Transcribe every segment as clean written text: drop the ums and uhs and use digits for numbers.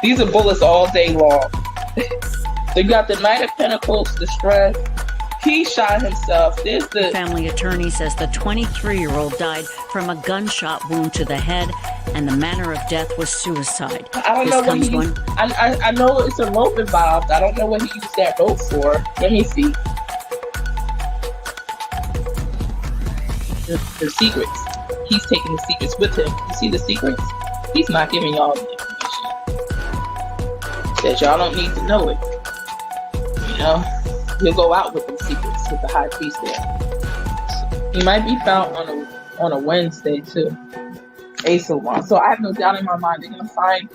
These are bullets all day long. So you got the Knight of Pentacles, the stress. He shot himself. There's the family attorney says the 23-year-old died from a gunshot wound to the head, and the manner of death was suicide. I don't know what he used. I know it's a rope involved. I don't know what he used that rope for. Let me see. The secrets. He's taking the secrets with him. You see the secrets? He's not giving y'all the information. Says y'all don't need to know it. You know, he'll go out with the secrets with the high priest there. He might be found on a Wednesday too. Ace of Wands. So I have no doubt in my mind they're gonna find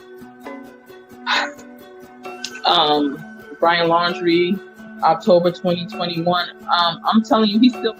Brian Laundrie, October 2021. I'm telling you, he's still.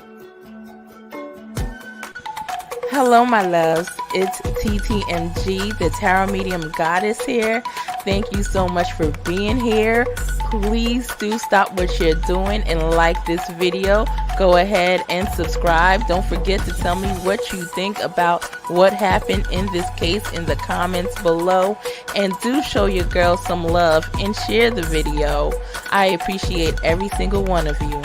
Hello, my loves. It's TTMG, the Tarot Medium Goddess here. Thank you so much for being here. Please do stop what you're doing and like this video. Go ahead and subscribe. Don't forget to tell me what you think about what happened in this case in the comments below. And do show your girl some love and share the video. I appreciate every single one of you.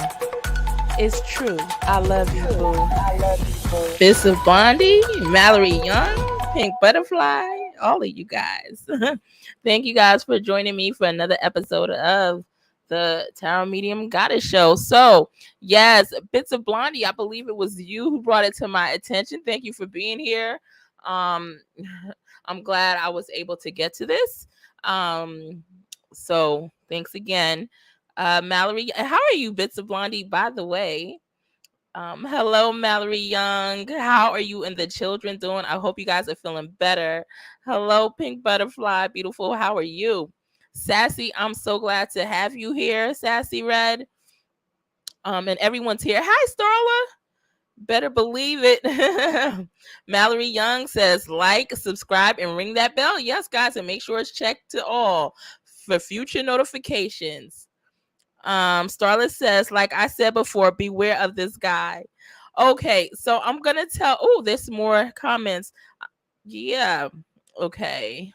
It's true. I love you, boo. I love you, boo. Bishop Bondi, Mallory Young, Pink Butterfly, all of you guys. Thank you guys for joining me for another episode of the Tarot Medium Goddess Show. So, yes, Bits of Blondie, I believe it was you who brought it to my attention. Thank you for being here. I'm glad I was able to get to this. So, thanks again. Mallory, how are you, Bits of Blondie, by the way? Hello, Mallory Young. How are you and the children doing? I hope you guys are feeling better. Hello, Pink Butterfly, beautiful. How are you? Sassy, I'm so glad to have you here, Sassy Red. And everyone's here. Hi, Starla. Better believe it. Mallory Young says, like, subscribe, and ring that bell. Yes, guys, and make sure it's checked to all for future notifications. Starlet says, like I said before, beware of this guy. Okay, so I'm gonna tell. Oh, there's more comments. Yeah. Okay.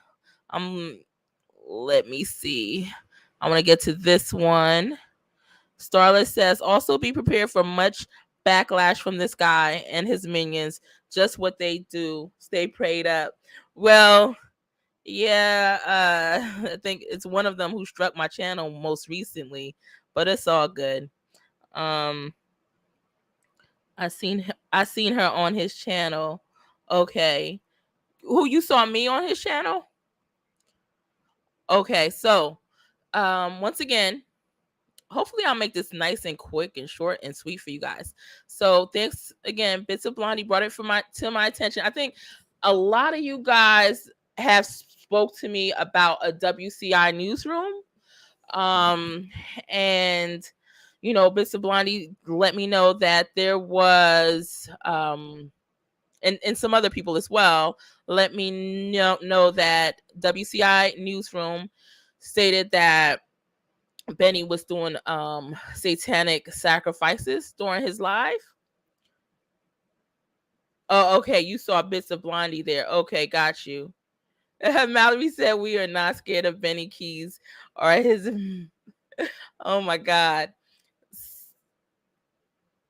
Let me see. I'm gonna get to this one. Starlet says, also be prepared for much backlash from this guy and his minions. Just what they do. Stay prayed up. Well, yeah, I think it's one of them who struck my channel most recently, but it's all good. I seen her on his channel. Okay. Who, you saw me on his channel? Okay, so once again, hopefully I'll make this nice and quick and short and sweet for you guys. So thanks again, Bits of Blondie brought it to my attention. I think a lot of you guys have spoke to me about a WCI newsroom. And you know, Bits of Blondie let me know that there was and some other people as well let me know that WCI newsroom stated that Benny was doing satanic sacrifices during his live. Oh, okay. You saw Bits of Blondie there. Okay, got you. Mallory said we are not scared of Benny Keys or his. Oh my God.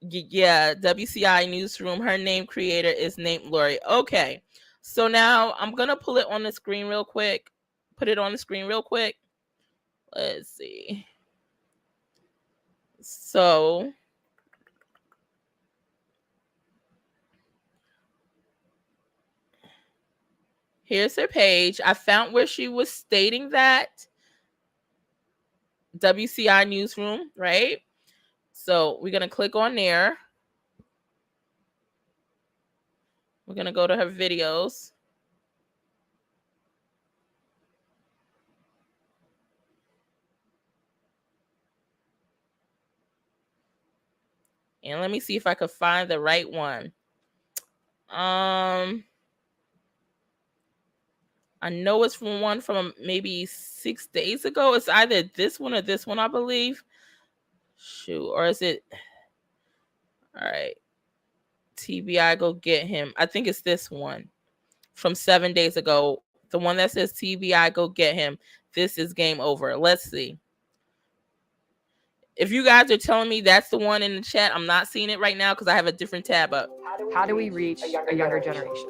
Yeah, WCI newsroom. Her name creator is named Lori. Okay, so now I'm gonna pull it on the screen real quick. Put it on the screen real quick. Let's see. So here's her page. I found where she was stating that WCI newsroom, right? So we're gonna click on there. We're gonna go to her videos. And let me see if I could find the right one. I know it's from one from maybe 6 days ago. It's either this one or this one, I believe. Shoot, or is it? All right. TBI, go get him. I think it's this one from 7 days ago. The one that says TBI, go get him. This is game over. Let's see. If you guys are telling me that's the one in the chat, I'm not seeing it right now because I have a different tab up. How do we reach a younger generation?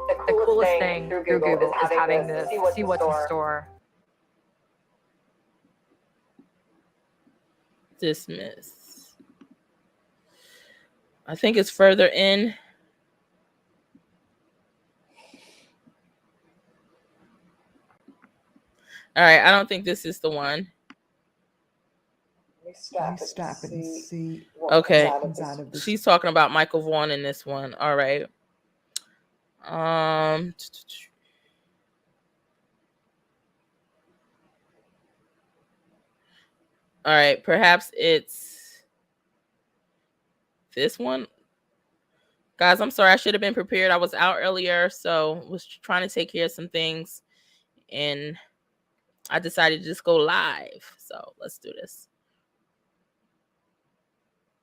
The coolest thing through Google is having this see what's in store. Dismiss. I think it's further in. All right, I don't think this is the one. Stop it and see. Okay, Out of this. she's talking about Michael Vaughn in this one. All right. All right, perhaps it's this one. Guys, I'm sorry. I should have been prepared. I was out earlier, so was trying to take care of some things, and I decided to just go live. So let's do this.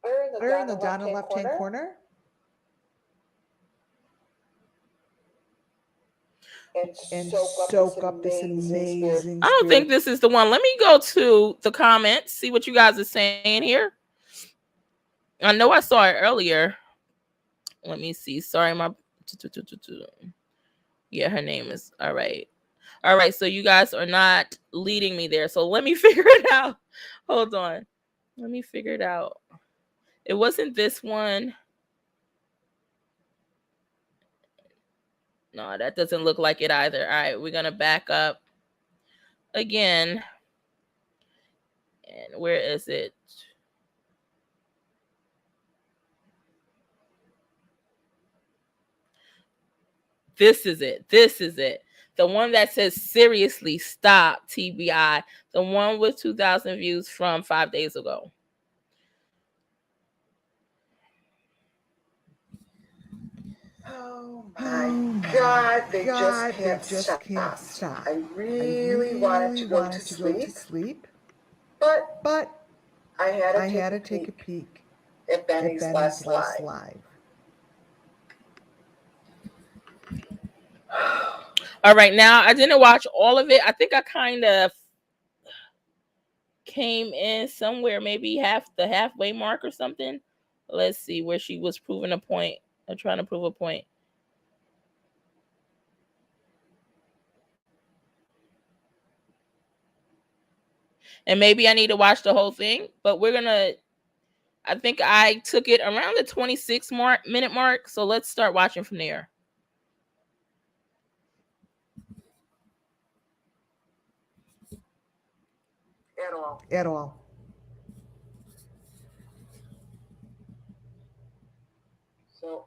We're in the down left-hand corner. And soak up this amazing I don't think this is the one. Let me go to the comments, see what you guys are saying here. I know I saw it earlier. Let me see. Sorry, my yeah, her name is all right. All right, so you guys are not leading me there. So let me figure it out. Hold on. Let me figure it out. It wasn't this one. No, that doesn't look like it either. All right, we're going to back up again. And where is it? This is it. This is it. The one that says seriously stop TBI. The one with 2,000 views from 5 days ago. Oh my God, they just can't stop. I really wanted to go to sleep, but I had to take a peek at Benny's last live. All right, now I didn't watch all of it. I think I kind of came in somewhere, maybe the halfway mark or something. Let's see where she was proving a point. I'm trying to prove a point. And maybe I need to watch the whole thing, but I think I took it around the 26-minute mark. So let's start watching from there. At all. So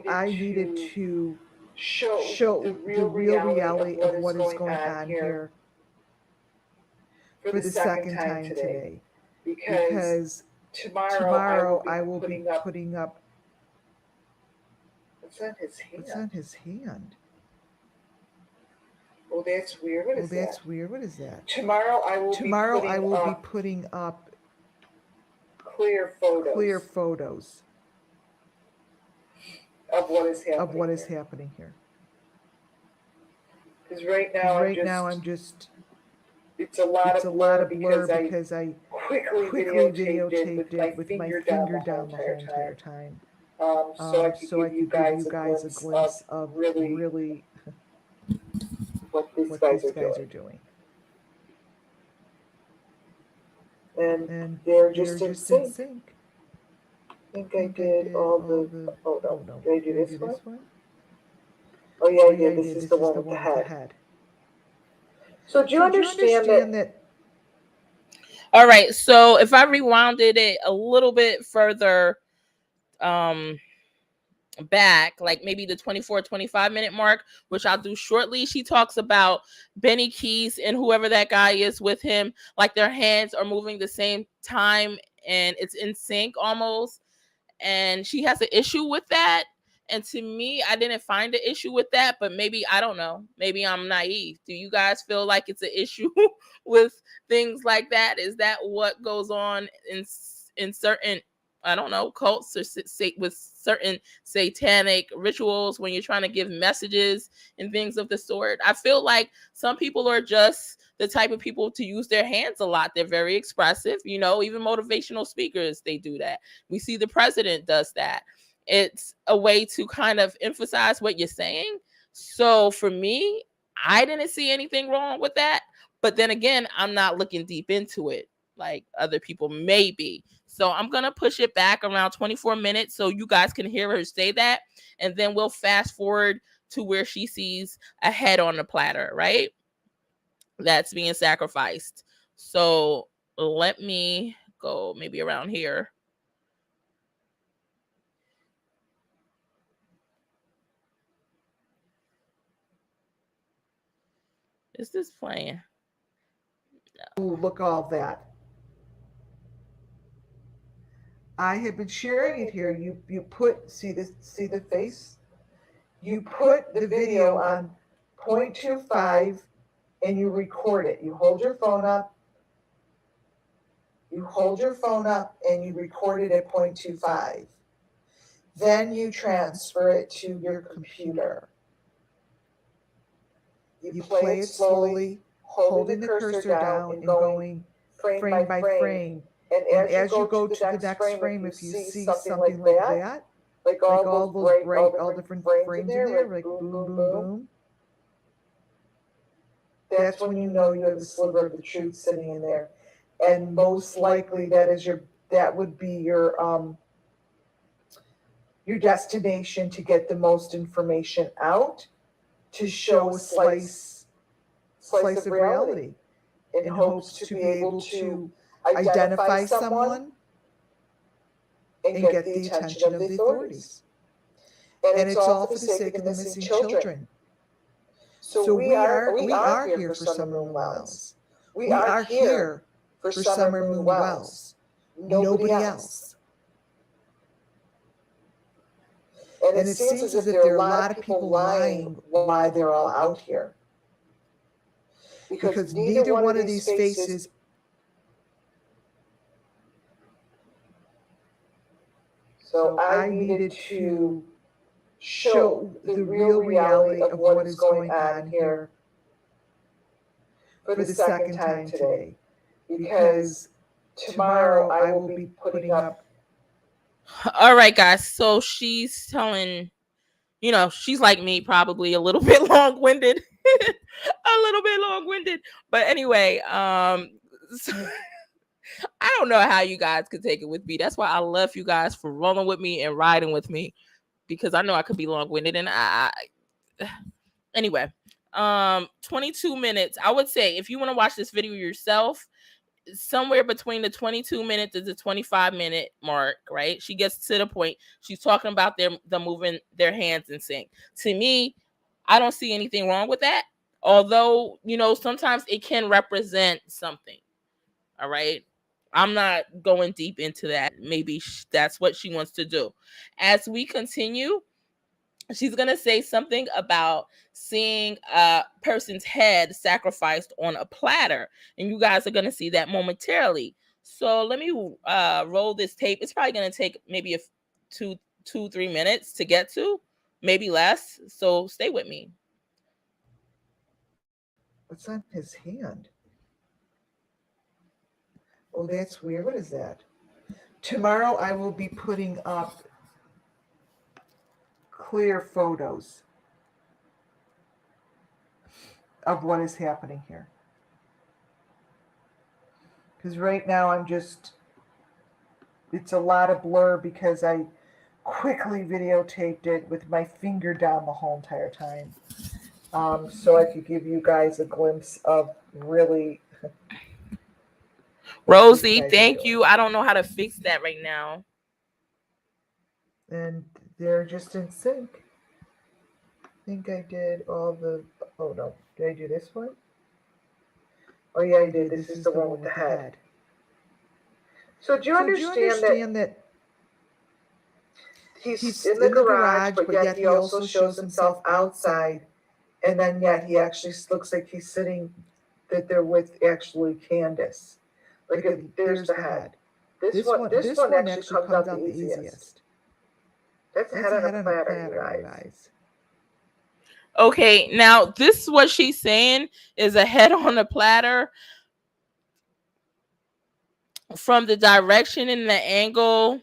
I needed to show the real reality of what is going on here for the second time today. Because tomorrow I will be putting up. What's on his hand? Oh, that's weird. What is that? Tomorrow I will be putting up clear photos of what is happening here. Because right now I'm just it's a lot of blur because I quickly videotaped it with my finger down the whole entire time. So I could give you guys a glimpse of really what these guys are doing. And they're just in sync. I think I did all the. Oh no! Did I do this one? Oh yeah, I did. This is the one with the head. So do you understand that? All right. So if I rewinded it a little bit further, back, like maybe the 24-25-minute mark, which I'll do shortly, she talks about Benny Keys and whoever that guy is with him, like their hands are moving the same time and it's in sync almost. And she has an issue with that. And to me, I didn't find an issue with that, but maybe, I don't know, maybe I'm naive. Do you guys feel like it's an issue with things like that? Is that what goes on in certain I don't know, cults or with certain satanic rituals when you're trying to give messages and things of the sort. I feel like some people are just the type of people to use their hands a lot. They're very expressive, you know, even motivational speakers, they do that. We see the president does that. It's a way to kind of emphasize what you're saying. So for me, I didn't see anything wrong with that. But then again, I'm not looking deep into it like other people may be. So I'm going to push it back around 24 minutes so you guys can hear her say that. And then we'll fast forward to where she sees a head on the platter, right? That's being sacrificed. So let me go maybe around here. Is this playing? No. Ooh, look all that. I have been sharing it here. You put, see the face? You put the video on 0.25 and you record it. You hold your phone up. You hold your phone up and you record it at 0.25. Then you transfer it to your computer. You play it slowly, holding the cursor down and going frame by frame. And as you go to the next frame, if you see something like that, like all those bright, all different frames in there, like boom, boom, boom, that's when you know you have a sliver of the truth sitting in there. And most likely that would be your destination to get the most information out, to show a slice of reality in hopes to be able to identify someone and get the attention of the authorities. And it's all for the sake of the missing children. So we are here for Summer Moon Wells. We are here for Summer Moon Wells. Nobody else. And it seems as if there are a lot of people lying why they're all out here. Because neither one of these faces So I needed to show the real reality of what is going on here for the second time today. Because tomorrow I will be putting up. All right, guys. So she's telling, you know, she's like me, probably a little bit long-winded. A little bit long-winded. But anyway, so I don't know how you guys could take it with me. That's why I love you guys for rolling with me and riding with me, because I know I could be long-winded. And anyway, 22 minutes. I would say if you want to watch this video yourself, somewhere between the 22 minutes to the 25-minute mark, right? She gets to the point. She's talking about them moving their hands in sync. To me, I don't see anything wrong with that. Although, you know, sometimes it can represent something. All right. I'm not going deep into that. Maybe that's what she wants to do. As we continue, she's going to say something about seeing a person's head sacrificed on a platter. And you guys are going to see that momentarily. So let me roll this tape. It's probably going to take maybe 2-3 minutes to get to, maybe less. So stay with me. What's on his hand? Oh, that's weird. What is that? Tomorrow I will be putting up clear photos of what is happening here. Because right now it's a lot of blur because I quickly videotaped it with my finger down the whole entire time. So I could give you guys a glimpse of really... Rosie, thank you. I don't know how to fix that right now. And they're just in sync. I think I did all the... Oh, no. Did I do this one? Oh, yeah, I did. This is the one with the head. So do you understand that he's in the garage, but yet he also shows himself outside, and then yet he actually looks like he's sitting, that they're with actually Candace. Like, there's the head. This one actually comes out the easiest. That's a head on a platter, you guys. Okay, now this is what she's saying is a head on a platter. From the direction and the angle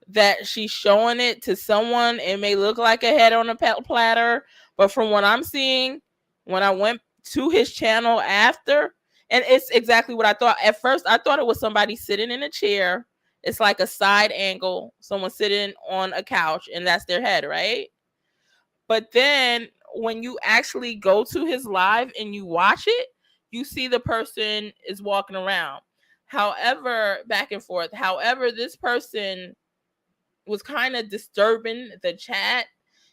that she's showing it to someone, it may look like a head on a platter, but from what I'm seeing, when I went to his channel after, and it's exactly what I thought. At first, I thought it was somebody sitting in a chair. It's like a side angle, someone sitting on a couch, and that's their head, right? But then when you actually go to his live and you watch it, you see the person is walking around. However, back and forth. However, this person was kind of disturbing the chat,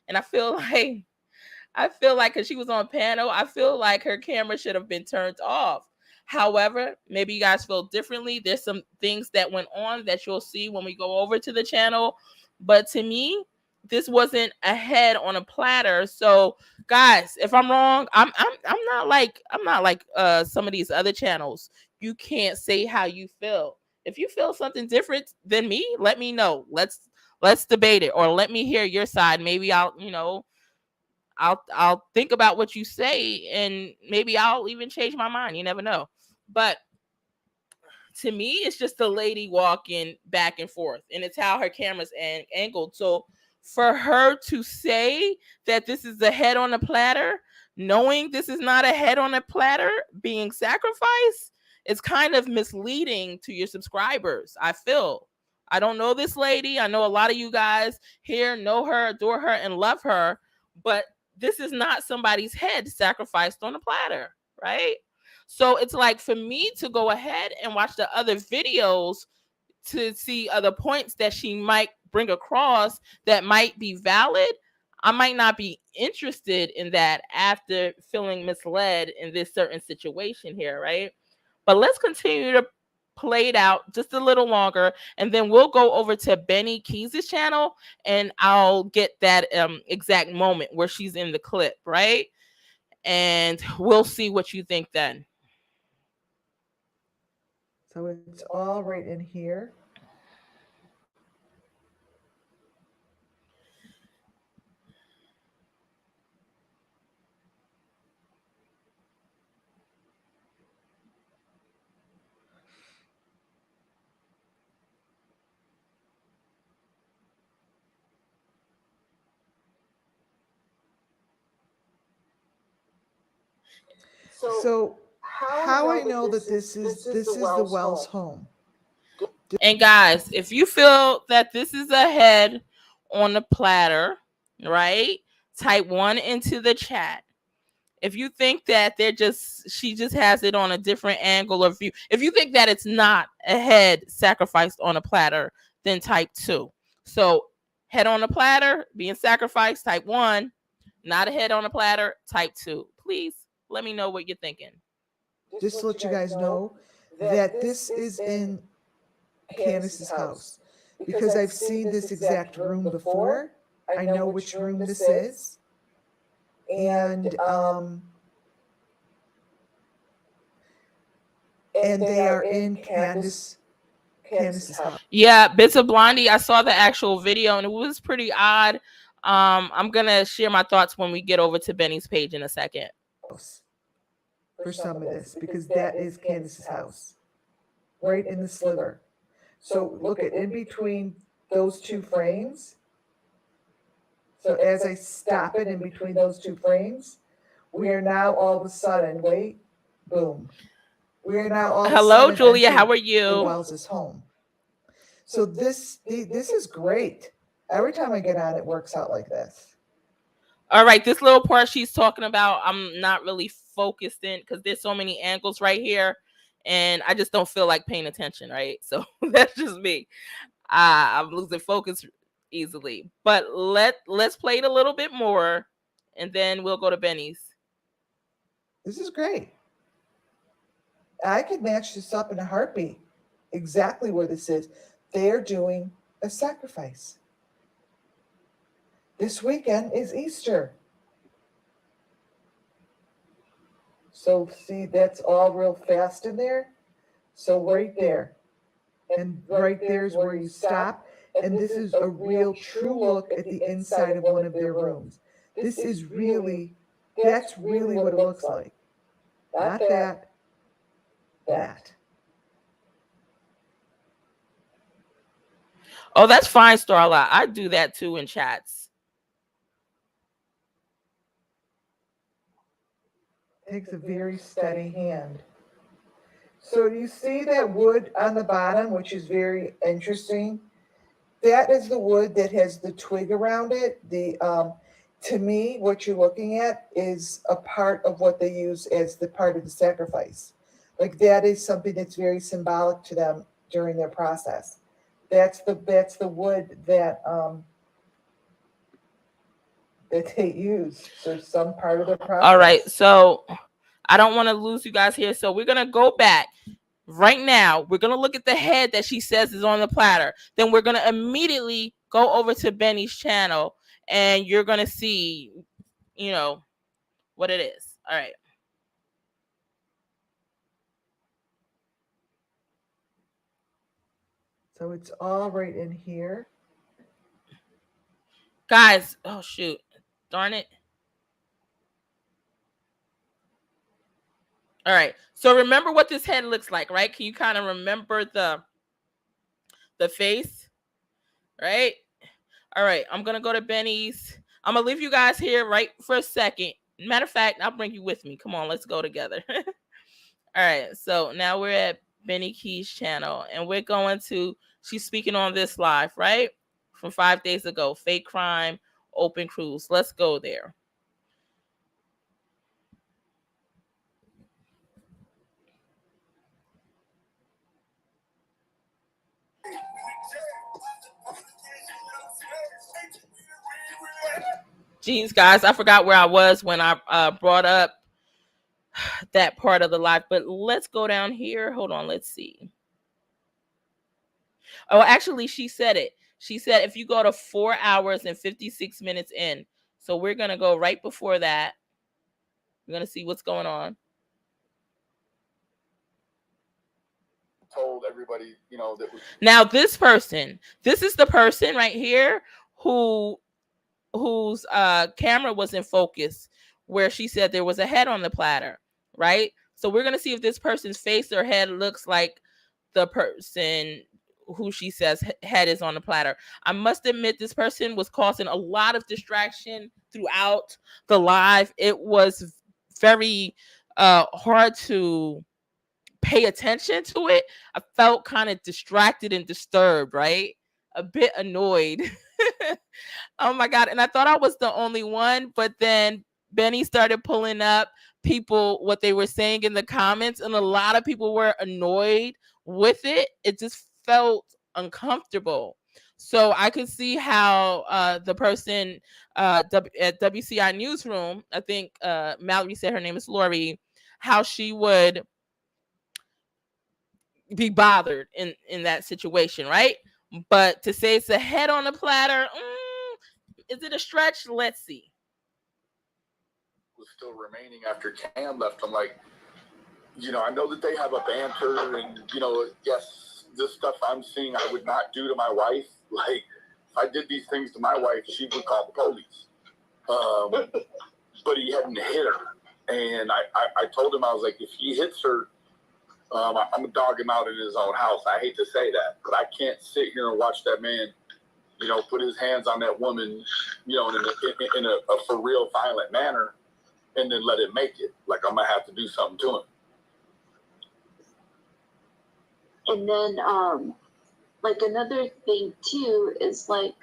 and I feel like because she was on panel, I feel like her camera should have been turned off. However, maybe you guys feel differently. There's some things that went on that you'll see when we go over to the channel, but to me, this wasn't a head on a platter. So, guys, if I'm wrong, I'm not like some of these other channels. You can't say how you feel. If you feel something different than me, let me know. Let's debate it, or let me hear your side. Maybe I'll think about what you say, and maybe I'll even change my mind. You never know. But to me, it's just a lady walking back and forth, and it's how her camera's angled. So for her to say that this is a head on a platter, knowing this is not a head on a platter being sacrificed, it's kind of misleading to your subscribers. I feel. I don't know this lady. I know a lot of you guys here know her, adore her, and love her, but this is not somebody's head sacrificed on a platter, right? So it's like, for me to go ahead and watch the other videos to see other points that she might bring across that might be valid, I might not be interested in that after feeling misled in this certain situation here, right? But let's continue to play it out just a little longer, and then we'll go over to Benny Keys' channel, and I'll get that exact moment where she's in the clip, right? And we'll see what you think then. So it's all right in here. So how I know that this is the Wells home. And guys, if you feel that this is a head on a platter, right? Type 1 into the chat. If you think that she just has it on a different angle or view, if you think that it's not a head sacrificed on a platter, then type 2. So head on a platter being sacrificed, type 1. Not a head on a platter, type 2. Please let me know what you're thinking. Just to let you guys know that this is in Candace's house, because I've seen this exact room before. I know which room this is. And they are in Candace's house. Yeah, Bits of Blondie, I saw the actual video and it was pretty odd. I'm gonna share my thoughts when we get over to Benny's page in a second. For some of this, because that is Candace's house, right in the sliver. So look at in between those two frames. So as I stop it in between those two frames, we are now all of a sudden, boom. We are now all Hello, of a sudden Julia, how are you? The Wells' home. So this is great. Every time I get on, it works out like this. All right, this little part she's talking about, I'm not really focused in because there's so many angles right here, and I just don't feel like paying attention, right? So that's just me. I'm losing focus easily. But let's play it a little bit more, and then we'll go to Benny's. This is great. I could match this up in a heartbeat. Exactly where this is. They're doing a sacrifice. This weekend is Easter. So see, that's all real fast in there. So right there. And right there is where you stop. And this is a real true look at the inside of one of their rooms. This is really, that's really what it looks like. Not that, that. Oh, that's fine, Starla. I do that too in chats. Takes a very steady hand. So you see that wood on the bottom, which is very interesting? That is the wood that has the twig around it. To me, what you're looking at is a part of what they use as the part of the sacrifice. Like that is something that's very symbolic to them during their process. That's the wood that they use. So some part of the process. All right, so I don't want to lose you guys here, so we're gonna go back. Right now, we're going to look at the head that she says is on the platter. Then we're going to immediately go over to Benny's channel, and you're going to see, what it is. All right. So it's all right in here. Guys, oh, shoot. Darn it. All right. So remember what this head looks like, right? Can you kind of remember the face, right? All right. I'm going to go to Benny's. I'm going to leave you guys here right for a second. Matter of fact, I'll bring you with me. Come on, let's go together. All right. So now we're at Benny Key's channel, and we're going to, she's speaking on this live, right? From 5 days ago, fake crime, open cruise. Let's go there. Geez, guys, I forgot where I was when I brought up that part of the live, but let's go down here. Hold on, let's see. Oh, actually, she said it. She said if you go to 4 hours and 56 minutes in. So we're going to go right before that. We're going to see what's going on. Told everybody, that was... Now this person, this is the person right here whose camera was in focus, where she said there was a head on the platter, right? So we're going to see if this person's face or head looks like the person who she says head is on the platter. I must admit, this person was causing a lot of distraction throughout the live. It was very hard to pay attention to it. I felt kind of distracted and disturbed, right? A bit annoyed. Oh my God. And I thought I was the only one, but then Benny started pulling up people, what they were saying in the comments, and a lot of people were annoyed with it. It just felt uncomfortable. So I could see how the person at WCI Newsroom, I think Mallory said her name is Lori, how she would be bothered in that situation, right? But to say it's a head on the platter, is it a stretch? Let's see. Was still remaining after Cam left. I'm like, I know that they have a banter, and yes, this stuff I'm seeing I would not do to my wife. Like, if I did these things to my wife, she would call the police. But he hadn't hit her, and I told him, I was like, if he hits her, I'm gonna dog him out in his own house. I hate to say that, but I can't sit here and watch that man, put his hands on that woman, in a for real violent manner, and then let it make it. Like, I'm gonna have to do something to him. And then, like, another thing too is like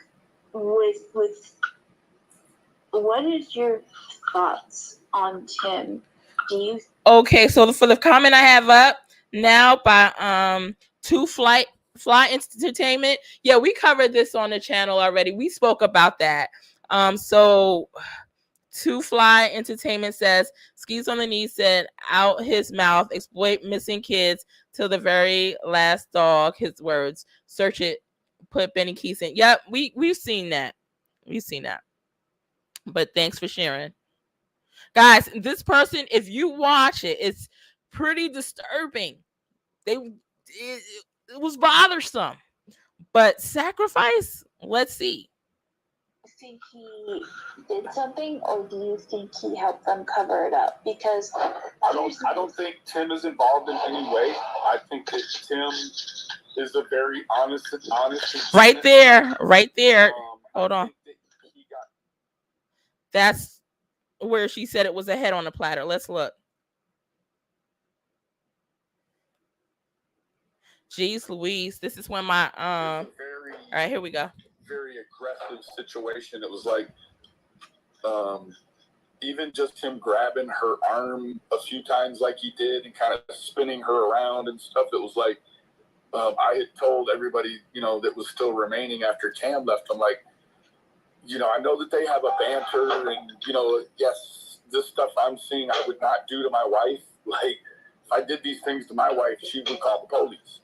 with what is your thoughts on Tim? Do you? Okay, so for the comment I have up now by Two Fly Entertainment. Yeah, we covered this on the channel already. We spoke about that. So Two Fly Entertainment says skis on the knees, said out his mouth, exploit missing kids till the very last dog. His words. Search it. Put Benny Keys in. Yep, we've seen that. We've seen that. But thanks for sharing. Guys, this person, if you watch it, it's pretty disturbing. was bothersome. But sacrifice, let's see. Do you think he did something, or do you think he helped them cover it up? Because I don't think Tim is involved in any way. I think that Tim is a very honest. Right there. Hold on. That's where she said it was a head on the platter. Let's look. Jeez Louise, this is when my all right, here we go. Very aggressive situation. It was like even just him grabbing her arm a few times like he did and kind of spinning her around and stuff. It was like I had told everybody, that was still remaining after Cam left. I'm like, I know that they have a banter and, yes, this stuff I'm seeing I would not do to my wife. Like, if I did these things to my wife, she would call the police.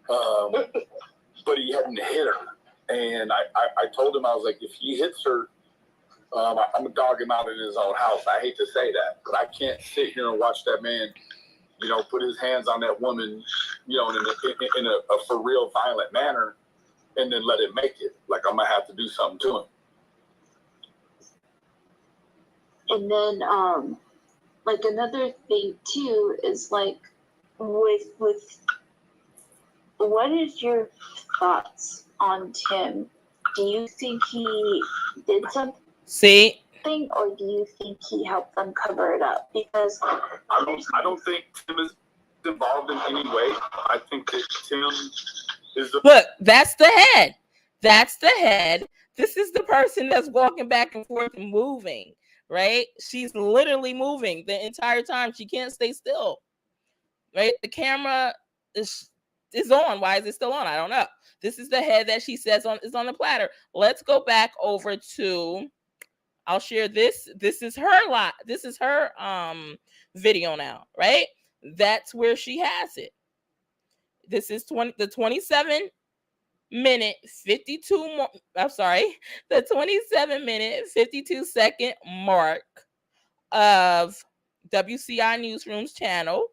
But he hadn't hit her. And I told him, I was like, if he hits her, I'm going to dog him out in his own house. I hate to say that, but I can't sit here and watch that man, put his hands on that woman, in a for real violent manner and then let it make it. Like, I'm going to have to do something to him. And then, another thing too is with what is your thoughts on Tim? Do you think he did something? See? Or do you think he helped them cover it up? Because I don't think Tim is involved in any way. I think that Tim is look, that's the head. That's the head. This is the person that's walking back and forth and moving, right? She's literally moving the entire time. She can't stay still, right? The camera is on. Why is it still on? I don't know. This is the head that she says is on the platter. Let's go back over to, I'll share this. This is her lot. This is her video now, right? That's where she has it. This is the 27 minute 52 I'm sorry, the 27 minute 52 second mark of WCI Newsroom's channel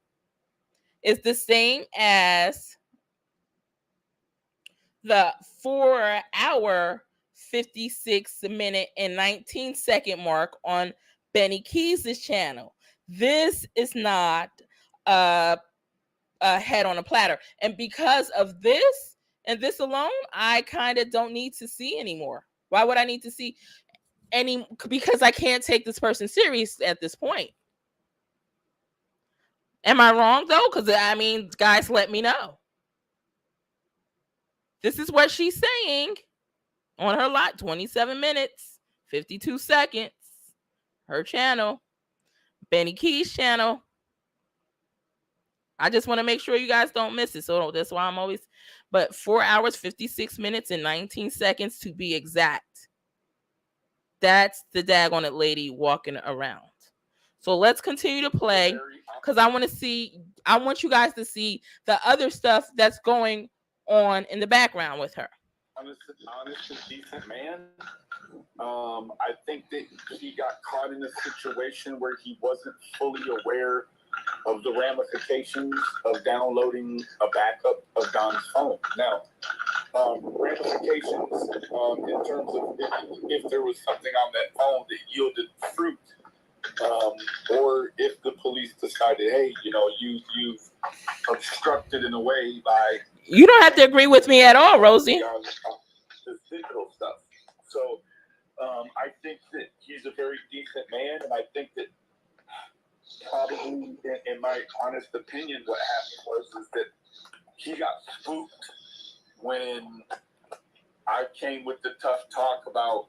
is the same as the 4 hour 56 minute and 19 second mark on Benny Keys' channel. This is not a head on a platter, and because of this and this alone, I kind of don't need to see anymore. Why would I need to see any? Because I can't take this person serious at this point. Am I wrong though? Because guys, let me know. This is what she's saying on her lot, 27 minutes, 52 seconds. Her channel, Benny Keys' channel. I just want to make sure you guys don't miss it. So that's why I'm always, but 4 hours, 56 minutes and 19 seconds to be exact. That's the daggone it lady walking around. So let's continue to play because I want you guys to see the other stuff that's going on in the background with her. Honest and decent man. I think that he got caught in a situation where he wasn't fully aware of the ramifications of downloading a backup of Don's phone. Now, ramifications in terms of if there was something on that phone that yielded fruit, or if the police decided, hey, you've obstructed in a way by... You don't have to agree with me at all, Rosie. The digital stuff. So I think that he's a very decent man, and I think that probably, in my honest opinion, what happened was that he got spooked when I came with the tough talk about,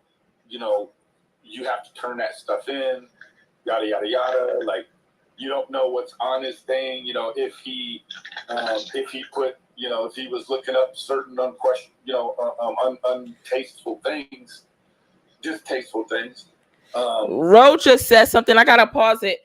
you have to turn that stuff in, yada, yada, yada. Like, you don't know what's on his thing, if he put, if he was looking up certain untasteful things, distasteful things. Ro just said something. I gotta pause it.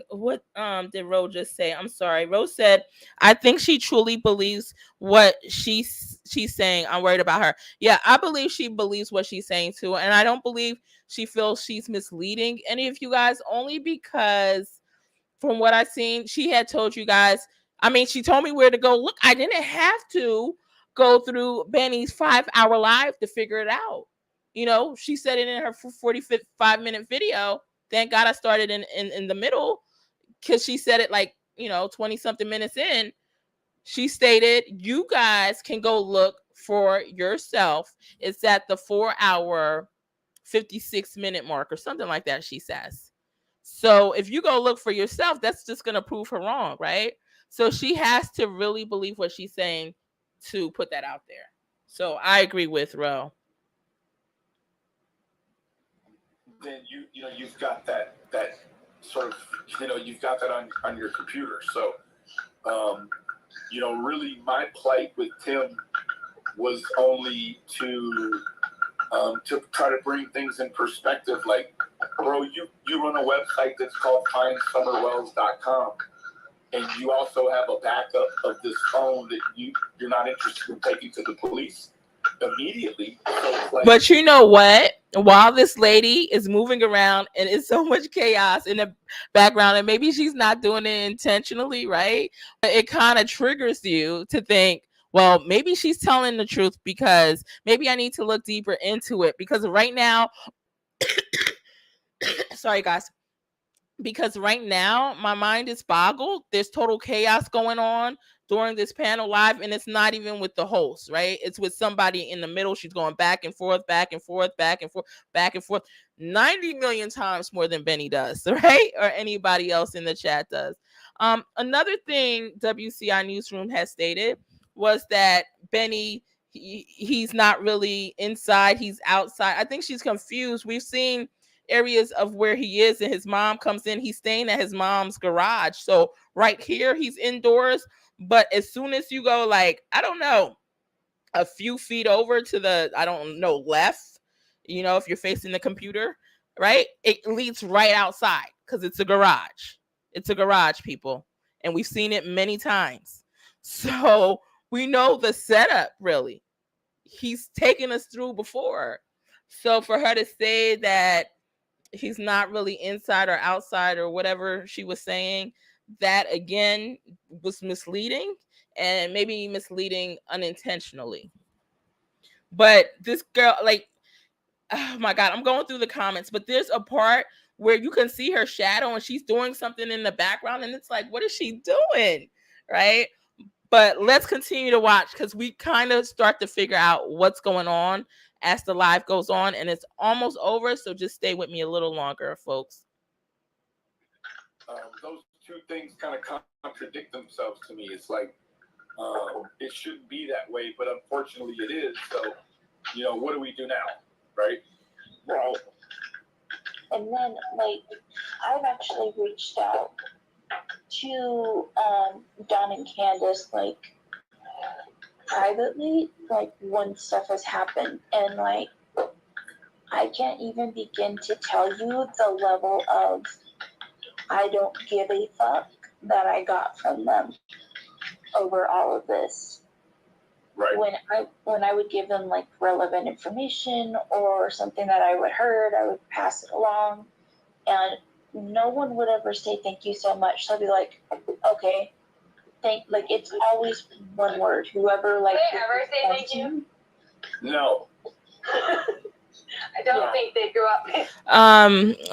What did Ro just say? I'm sorry. Ro said, I think she truly believes what she's saying. I'm worried about her. Yeah, I believe she believes what she's saying too. And I don't believe she feels she's misleading any of you guys, only because from what I've seen, she had told you guys, I mean, she told me where to go look. I didn't have to go through Benny's 5-hour live to figure it out. You know, she said it in her 45-minute video. Thank God I started in the middle, because she said it like, 20 something minutes in. She stated, you guys can go look for yourself. It's at the 4-hour 56-minute mark or something like that, she says. So if you go look for yourself, that's just going to prove her wrong, right? So she has to really believe what she's saying to put that out there. So I agree with Ro. Then you've got that sort of, you've got that on your computer. So really my plight with Tim was only to try to bring things in perspective. Like, bro, you run a website that's called findsummerwells.com, and you also have a backup of this phone that you're not interested in taking to the police immediately. So like, but you know what? While this lady is moving around and it's so much chaos in the background, and maybe she's not doing it intentionally, right? It kind of triggers you to think, well, maybe she's telling the truth, because maybe I need to look deeper into it. Because right now, sorry guys, because right now my mind is boggled. There's total chaos going on during this panel live, and it's not even with the host, right? It's with somebody in the middle. She's going back and forth, back and forth, back and forth, back and forth, 90 million times more than Benny does, right? Or anybody else in the chat does. Another thing WCI Newsroom has stated was that Benny, he's not really inside, he's outside. I think she's confused. We've seen areas of where he is, and his mom comes in. He's staying at his mom's garage. So right here, he's indoors. But as soon as you go, like, I don't know, a few feet over to the, I don't know, left, if you're facing the computer, right? It leads right outside, because it's a garage. It's a garage, people. And we've seen it many times. So we know the setup, really. He's taken us through before. So for her to say that he's not really inside or outside or whatever she was saying, that again was misleading, and maybe misleading unintentionally. But this girl, like, oh my God, I'm going through the comments, but there's a part where you can see her shadow and she's doing something in the background, and it's like, what is she doing? Right? But let's continue to watch, because we kind of start to figure out what's going on as the live goes on, and it's almost over. So just stay with me a little longer, folks. Those two things kind of contradict themselves to me. It's like, it shouldn't be that way, but unfortunately it is. So, what do we do now? Right? Right. And then, like, I've actually reached out to Don and Candace, like, privately, like, when stuff has happened, and like, I can't even begin to tell you the level of I don't give a fuck that I got from them over all of this. Right. When I would give them like relevant information or something that I would heard, I would pass it along, and no one would ever say thank you so much. So I'd be like, okay, like, it's always one word. Whoever, like, they ever say thank you? No. I don't think they grew up.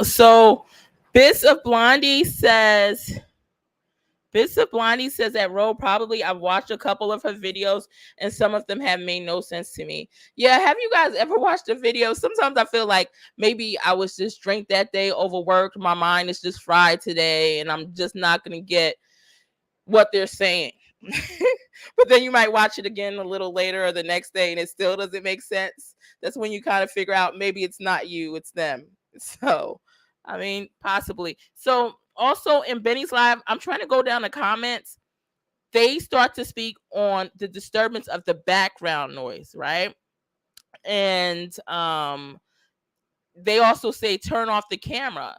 So Bits of Blondie says that Ro, probably I've watched a couple of her videos and some of them have made no sense to me. Yeah, have you guys ever watched a video? Sometimes I feel like maybe I was just drained that day, overworked, my mind is just fried today, and I'm just not gonna get what they're saying. But then you might watch it again a little later or the next day and it still doesn't make sense. That's when you kind of figure out maybe it's not you, it's them. So I mean, possibly. So also in Benny's live, I'm trying to go down the comments. They start to speak on the disturbance of the background noise, right? And they also say turn off the camera.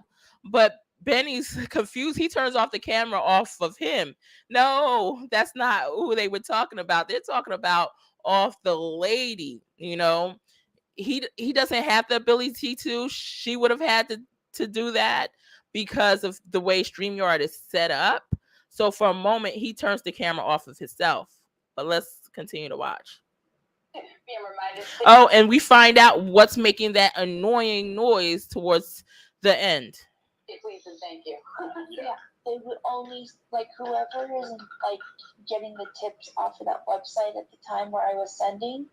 But Benny's confused. He turns off the camera off of him. No, that's not who they were talking about. They're talking about off the lady. He doesn't have the ability to. She would have had to do that because of the way StreamYard is set up. So for a moment, he turns the camera off of himself. But let's continue to watch. Oh, and we find out what's making that annoying noise towards the end. Please and thank you. Yeah, they would only, like, whoever is, like, getting the tips off of that website at the time where I was sending,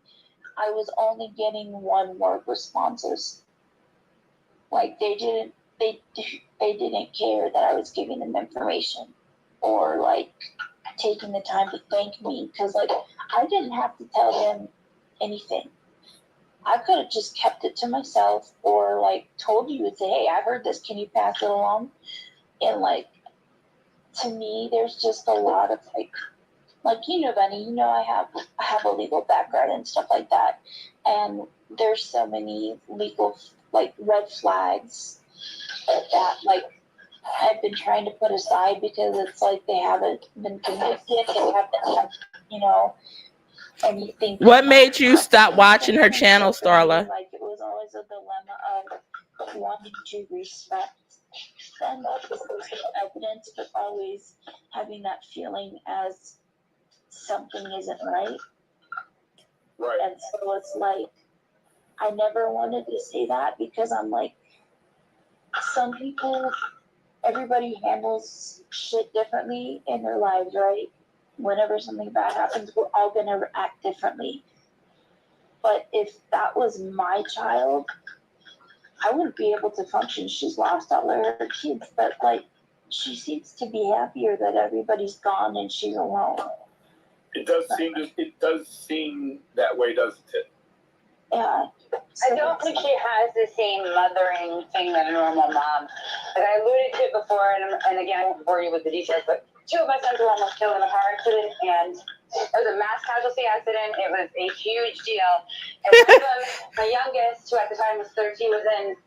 I was only getting one-word responses. Like, they didn't care that I was giving them information or, like, taking the time to thank me, because, like, I didn't have to tell them anything. I could have just kept it to myself, or, like, told you and say, hey, I heard this, can you pass it along? And, like, to me, there's just a lot of, like, you know, Benny, you know, I have a legal background and stuff like that, and there's so many legal, like, red flags that, like, I've been trying to put aside because it's like they haven't been convicted, they haven't, you know, anything. What made you stop watching her channel, Starla? Like, it was always a dilemma of wanting to respect them, because there's no evidence, but always having that feeling as something isn't right. Right. And so it's like, I never wanted to say that, because I'm like, some people, everybody handles shit differently in their lives, right? Whenever something bad happens, we're all gonna act differently. But if that was my child, I wouldn't be able to function. She's lost all her kids, but, like, she seems to be happier that everybody's gone and she's alone. It does seem that way, doesn't it? Yeah. I don't think she has the same mothering thing that a normal mom. Like, I alluded to it before, and again, I won't bore you with the details, but 2 of my sons were almost killed in a car accident, and it was a mass casualty accident. It was a huge deal. And one of them, my youngest, who at the time was 13, was in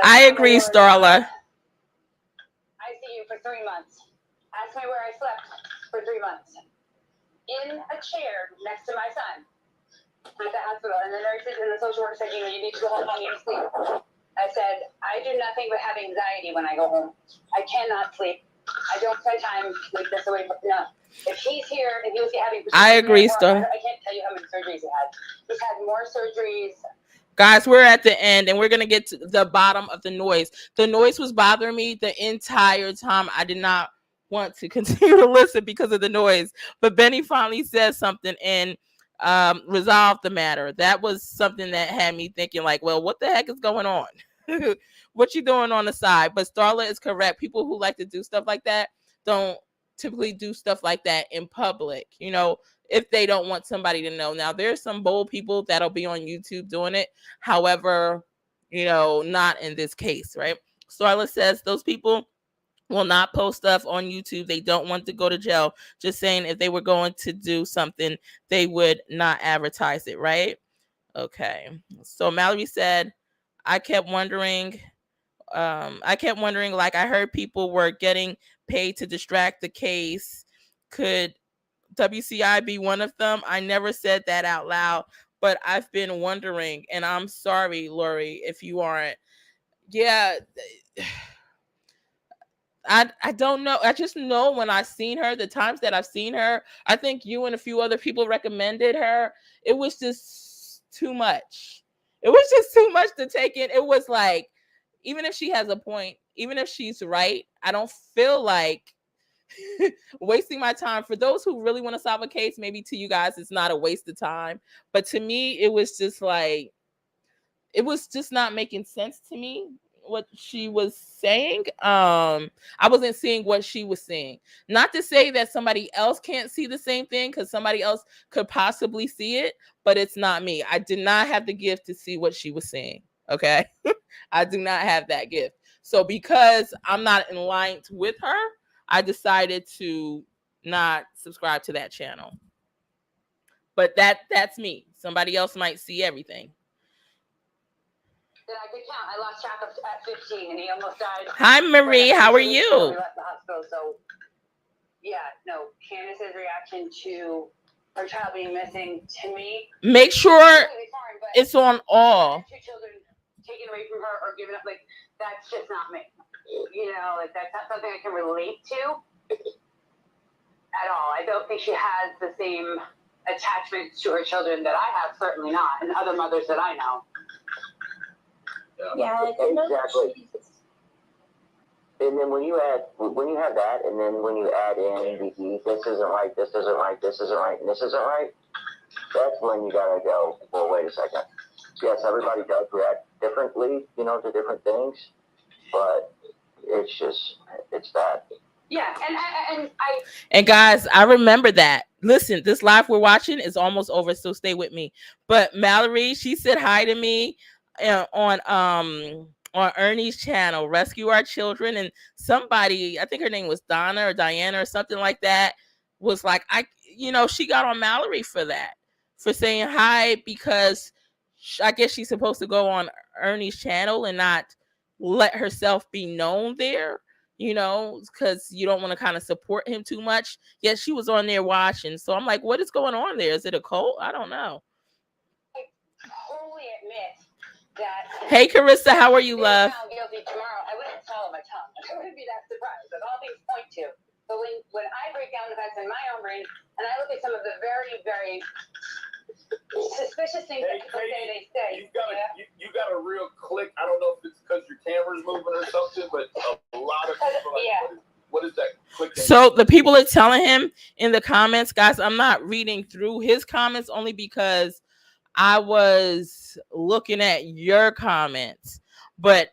I agree, Starla. ICU for 3 months. Asked me where I slept for 3 months. In a chair next to my son at the hospital. And the nurses and the social worker said, you know, you need to go home, you need to sleep. I said, I do nothing but have anxiety when I go home. I cannot sleep. I don't spend time with this away from, no. If he's here and he was having, I agree, Starla. I can't tell you how many surgeries he had. He's had more surgeries. Guys, we're at the end, and we're going to get to the bottom of the noise. The noise was bothering me the entire time. I did not want to continue to listen because of the noise. But Benny finally says something and resolved the matter. That was something that had me thinking, like, well, what the heck is going on? What you doing on the side? But Starla is correct. People who like to do stuff like that don't typically do stuff like that in public, you know, if they don't want somebody to know. Now, there's some bold people that'll be on YouTube doing it. However, you know, not in this case, right? Starla says those people will not post stuff on YouTube. They don't want to go to jail. Just saying, if they were going to do something, they would not advertise it, right? Okay. So Mallory said, I kept wondering, like, I heard people were getting paid to distract the case. Could WCI be one of them? I never said that out loud, but I've been wondering, and I'm sorry, Lori, if you aren't. Yeah, I don't know. I just know when I've seen her, the times that I've seen her, I think you and a few other people recommended her. It was just too much. It was just too much to take in. It was like, even if she has a point, even if she's right, I don't feel like wasting my time. For those who really want to solve a case, maybe to you guys it's not a waste of time, but to me it was just like, it was just not making sense to me what she was saying. I wasn't seeing what she was saying. Not to say that somebody else can't see the same thing, because somebody else could possibly see it, but it's not me. I did not have the gift to see what she was saying. Okay. I do not have that gift. So because I'm not in line with her, I decided to not subscribe to that channel. But that's me. Somebody else might see everything. That I could count. I lost track of at 15, and he almost died. Hi, Marie. How are you? We left the hospital, so yeah, no. Candace's reaction to her child being missing, to me, make sure it's on all. 2 children taken away from her or given up, like, that's just not me. You know, like, that's not something I can relate to. don't think she has the same attachment to her children that I have, certainly not, and other mothers that I know. Yeah, I didn't know that Exactly. And then when you have that, and then when you add in this isn't right, this isn't right, this isn't right, and this isn't right, that's when you gotta go, well, wait a second. Yes, everybody does react differently, to different things, but it's that. Yeah, And guys, I remember that. Listen, this live we're watching is almost over, so stay with me. But Mallory, she said hi to me on Ernie's channel, Rescue Our Children, and somebody, I think her name was Donna or Diana or something like that, was like, she got on Mallory for that, for saying hi, because I guess she's supposed to go on Ernie's channel and not let herself be known there, because you don't want to kind of support him too much. Yet she was on there watching. So I'm like, what is going on there? Is it a cult? I don't know. I totally admit that. Hey, Carissa, how are you, love? Found guilty tomorrow, I wouldn't swallow my tongue. I wouldn't be that surprised. That's all things point to. But when I break down the facts in my own brain, and I look at some of the very, very suspicious things that people say they say. You got a real click. I don't know if it's because your camera's moving or something, but a lot of people what is that clicking? So the people are telling him in the comments, guys, I'm not reading through his comments only because I was looking at your comments. But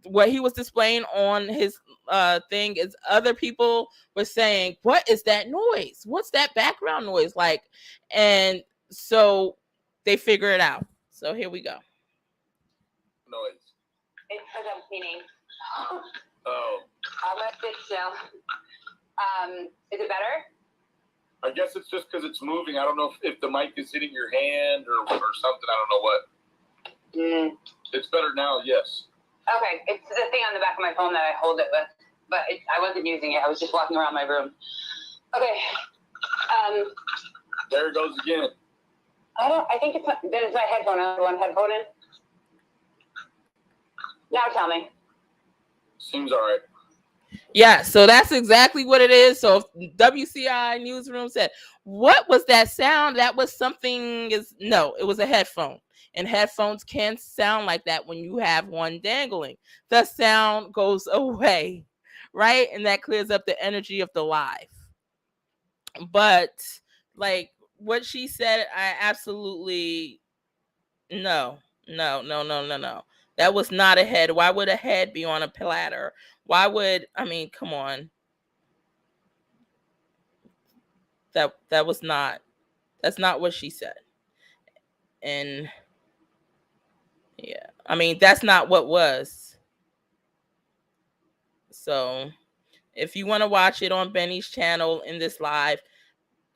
what he was displaying on his thing is other people were saying, what is that noise? What's that background noise like? And so they figure it out. So here we go. Noise. It's because I'm cleaning. Oh. I'll let this still. Is it better? I guess it's just because it's moving. I don't know if the mic is hitting your hand or something. I don't know what. It's better now, yes. Okay, it's the thing on the back of my phone that I hold it with, but I wasn't using it. I was just walking around my room. Okay. There it goes again. I think it's my headphone. I have one headphone in. Now tell me. Seems all right. Yeah, so that's exactly what it is. So WCI Newsroom said, what was that sound? That was something no, it was a headphone. And headphones can sound like that when you have one dangling. The sound goes away, right? And that clears up the energy of the live. But like what she said, I absolutely no. That was not a head. Why would a head be on a platter? Why would, come on. That's not what she said. And yeah, that's not what was. So if you want to watch it on Benny's channel in this live,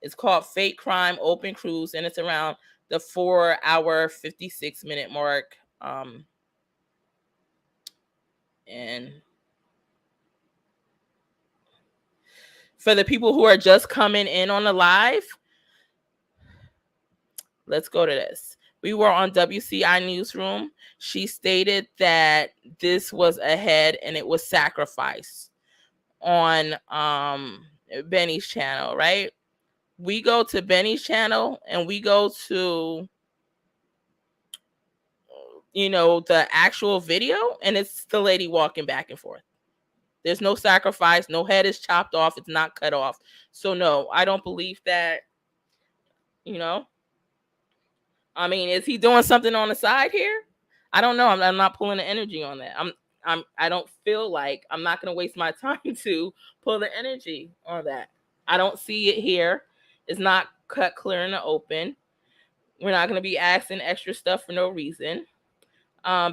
it's called Fake Crime Open Cruise, and it's around the 4-hour 56-minute mark. And for the people who are just coming in on the live, let's go to this. We were on WCI Newsroom. She stated that this was a head and it was sacrificed on Benny's channel, right? We go to Benny's channel and we go to the actual video, and it's the lady walking back and forth. There's no sacrifice, no head is chopped off, it's not cut off. So no, I don't believe that. Is he doing something on the side here? I don't know. I'm not pulling the energy on that. I don't feel like I'm not going to waste my time to pull the energy on that. I don't see it here. It's not cut clear in the open. We're not going to be asking extra stuff for no reason.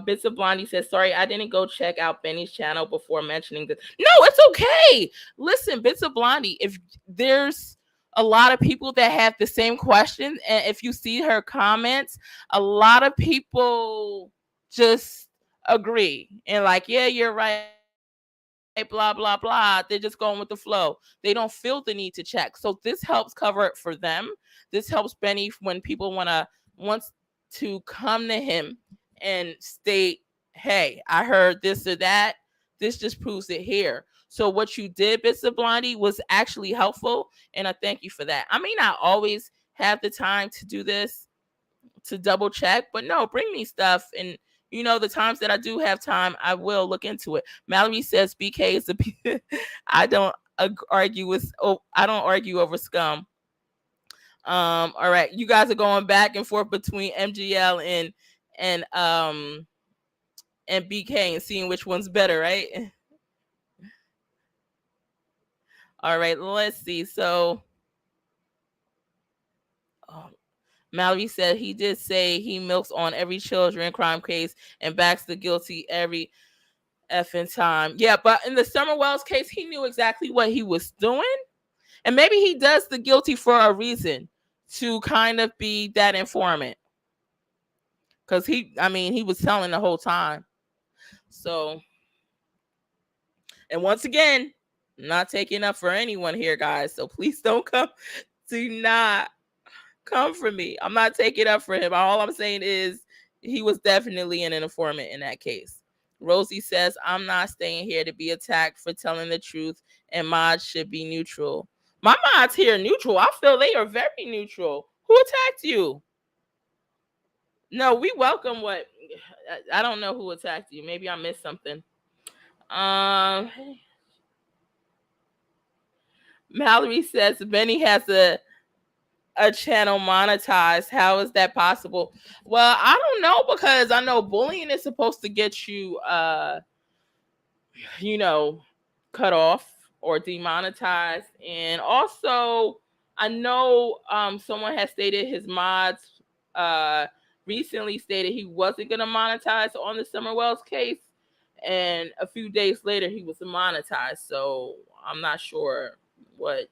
Bits of Blondie says, sorry, I didn't go check out Benny's channel before mentioning this. No, it's okay. Listen, Bits of Blondie, if there's a lot of people that have the same question, and if you see her comments, a lot of people just agree and like, yeah, you're right, blah blah blah. They're just going with the flow. They don't feel the need to check. So this helps cover it for them. This helps Benny when people wants to come to him and state, hey, I heard this or that. This just proves it here. So what you did, Bits of Blondie, was actually helpful, and I thank you for that. I may not always have the time to do this, to double check, but no, bring me stuff, and the times that I do have time, I will look into it. Mallory says BK is a I don't argue over scum. All right, you guys are going back and forth between MGL and BK and seeing which one's better, right? All right, let's see. So Mallory said he did say he milks on every children crime case and backs the guilty every effing time. Yeah, but in the Summer Wells case, he knew exactly what he was doing. And maybe he does the guilty for a reason, to kind of be that informant. Because he was telling the whole time. So, and once again, I'm not taking up for anyone here, guys. So please don't come. Do not come for me. I'm not taking up for him. All I'm saying is he was definitely an informant in that case. Rosie says, I'm not staying here to be attacked for telling the truth, and mods should be neutral. My mods here are neutral. I feel they are very neutral. Who attacked you? No, we welcome what... I don't know who attacked you. Maybe I missed something. Mallory says Benny has a channel monetized. How is that possible? Well, I don't know, because I know bullying is supposed to get you cut off or demonetized. And also I know someone has stated his mods recently stated he wasn't going to monetize on the Summer Wells case, and a few days later he was monetized. So I'm not sure what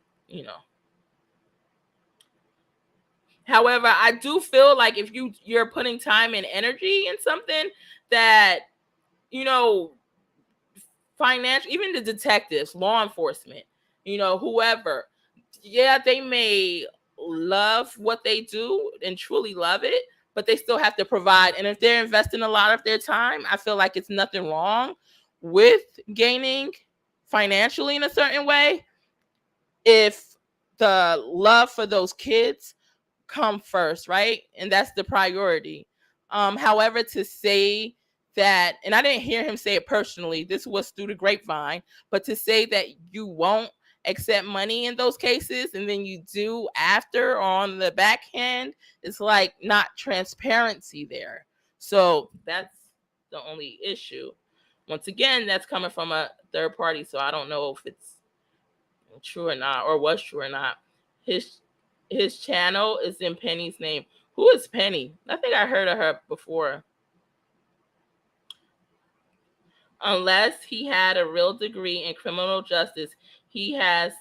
However, I do feel like if you're putting time and energy in something that, financial, even the detectives, law enforcement, whoever, yeah, they may love what they do and truly love it, but they still have to provide. And if they're investing a lot of their time, I feel like it's nothing wrong with gaining financially in a certain way if the love for those kids come first, right? And that's the priority. However, to say that, and I didn't hear him say it personally, this was through the grapevine, but to say that you won't accept money in those cases and then you do after on the backhand, it's like not transparency there. So that's the only issue. Once again, that's coming from a third party, so I don't know if it's true or not, or was true or not. His channel is in Penny's name. Who is Penny? I think I heard of her before. Unless he had a real degree in criminal justice, he has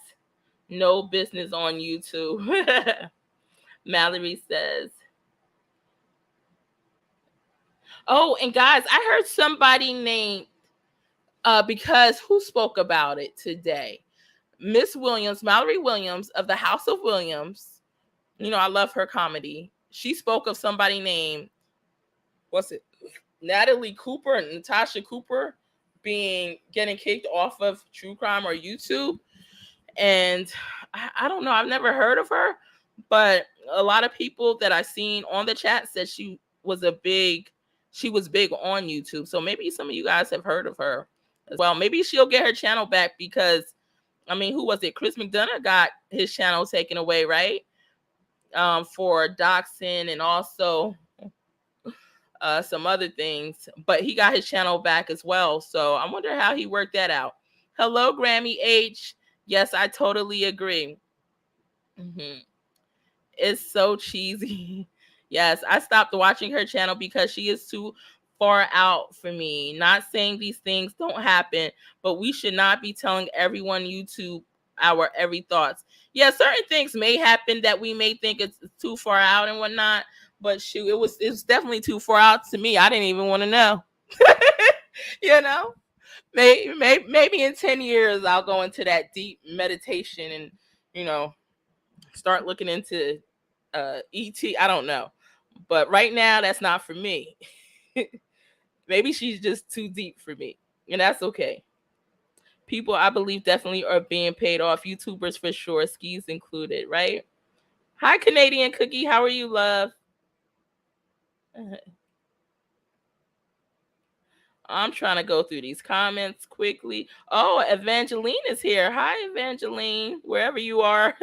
no business on YouTube. Mallory says. Oh, and guys, I heard somebody named, because who spoke about it today? Miss Williams, Mallory Williams of the House of Williams. I love her comedy. She spoke of somebody named, what's it? Natalie Cooper and Natasha Cooper getting kicked off of True Crime or YouTube. And I don't know, I've never heard of her, but a lot of people that I've seen on the chat said she was big on YouTube. So maybe some of you guys have heard of her as well. Maybe she'll get her channel back, because who was it? Chris McDonough got his channel taken away, right? For doxing and also some other things, but he got his channel back as well. So I wonder how he worked that out. Hello, Grammy H. Yes, I totally agree. It's so cheesy. Yes, I stopped watching her channel because she is too far out for me. Not saying these things don't happen, but we should not be telling everyone YouTube our every thoughts. Yeah, certain things may happen that we may think it's too far out and whatnot, but shoot, it was definitely too far out to me. I didn't even want to know. Maybe in 10 years I'll go into that deep meditation and start looking into ET. I don't know, but right now that's not for me. Maybe she's just too deep for me, and that's okay. People, I believe, definitely are being paid off. YouTubers for sure, skis included, right? Hi, Canadian Cookie. How are you, love? I'm trying to go through these comments quickly. Oh, Evangeline is here. Hi, Evangeline, wherever you are.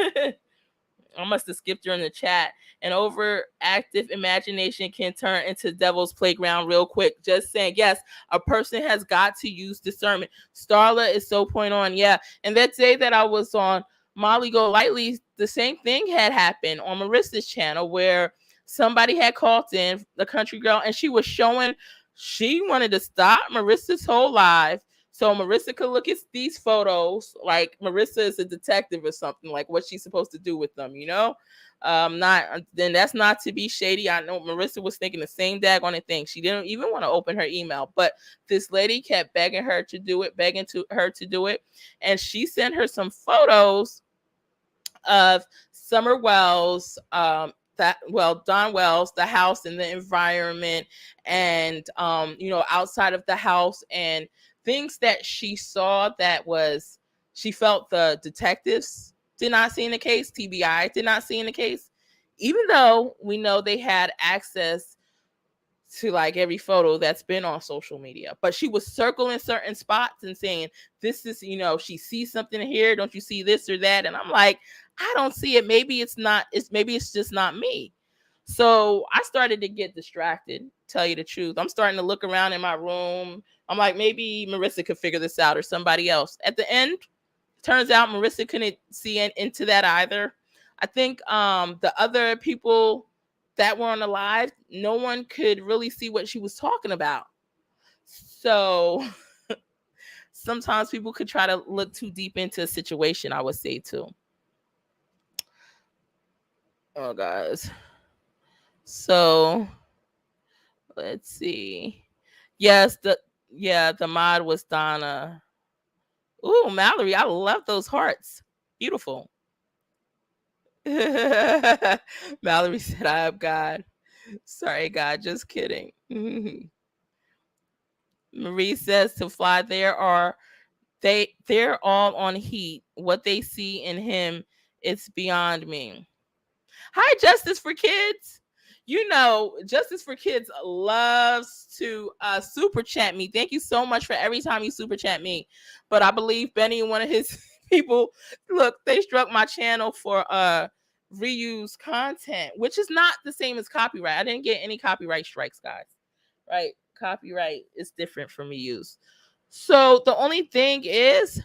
I must have skipped her in the chat. An overactive imagination can turn into devil's playground real quick. Just saying, yes, a person has got to use discernment. Starla is so point on. Yeah. And that day that I was on Molly Go Lightly, the same thing had happened on Marissa's channel where somebody had called in, the country girl, and she was showing she wanted to stop Marissa's whole live so Marissa could look at these photos like Marissa is a detective or something, like what she's supposed to do with them, you know? Not then that's not to be shady. I know Marissa was thinking the same daggone thing. She didn't even want to open her email, but this lady kept begging her to do it, her to do it. And she sent her some photos of Summer Wells, Don Wells, the house and the environment, and outside of the house, and things that she saw that was she felt the detectives did not see in the case, TBI did not see in the case, even though we know they had access to like every photo that's been on social media. But she was circling certain spots and saying, this is, she sees something here, don't you see this or that? And I'm like, I don't see it. Maybe it's just not me. So I started to get distracted, tell you the truth. I'm starting to look around in my room. I'm like, maybe Marissa could figure this out or somebody else. At the end, turns out Marissa couldn't see into that either. I think the other people that were on the live, no one could really see what she was talking about. So sometimes people could try to look too deep into a situation, I would say too. Oh, guys. So let's see. Yes, the mod was Donna. Ooh, Mallory, I love those hearts. Beautiful. Mallory said, I am God. Sorry, God, just kidding. Marie says to fly, they're all on heat. What they see in him, it's beyond me. Hi, Justice for Kids. Justice for Kids loves to super chat me. Thank you so much for every time you super chat me. But I believe Benny and one of his people, look, they struck my channel for reuse content, which is not the same as copyright. I didn't get any copyright strikes, guys. Right? Copyright is different from reuse. So the only thing is,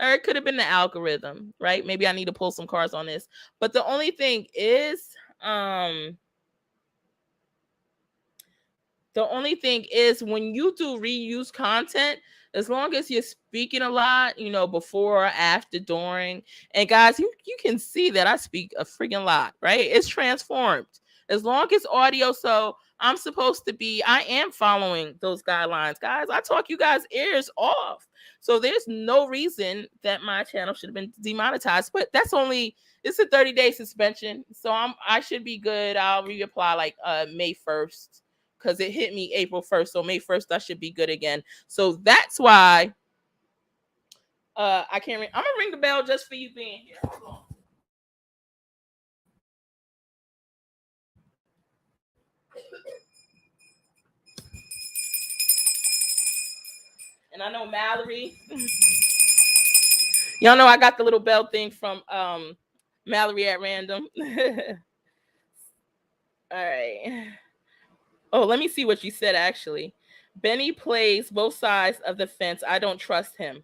or it could have been the algorithm, right? Maybe I need to pull some cards on this. But the only thing is, when you do reuse content, as long as you're speaking a lot, before, after, during, and guys, you can see that I speak a freaking lot, right? It's transformed. As long as audio, so I am following those guidelines, guys. I talk you guys' ears off. So there's no reason that my channel should have been demonetized, but it's a 30-day suspension. So I should be good. I'll reapply like May 1st because it hit me April 1st. So May 1st, I should be good again. So that's why I can't I'm gonna ring the bell just for you being here. Hold on. And I know Mallory. Y'all know I got the little bell thing from Mallory at random. All right. Oh, let me see what you said, actually. Benny plays both sides of the fence. I don't trust him.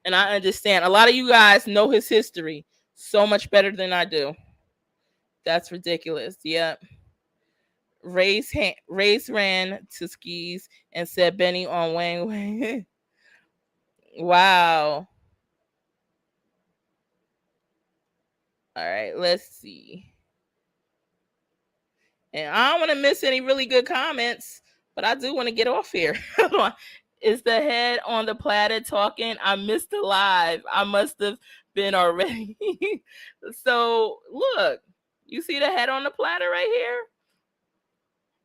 And I understand. A lot of you guys know his history so much better than I do. That's ridiculous. Yep. Ray's ran to skis and said Benny on Wang. Wow. All right, let's see. And I don't want to miss any really good comments, but I do want to get off here. Is the head on the platter talking? I missed the live. I must have been already. So look, you see the head on the platter right here?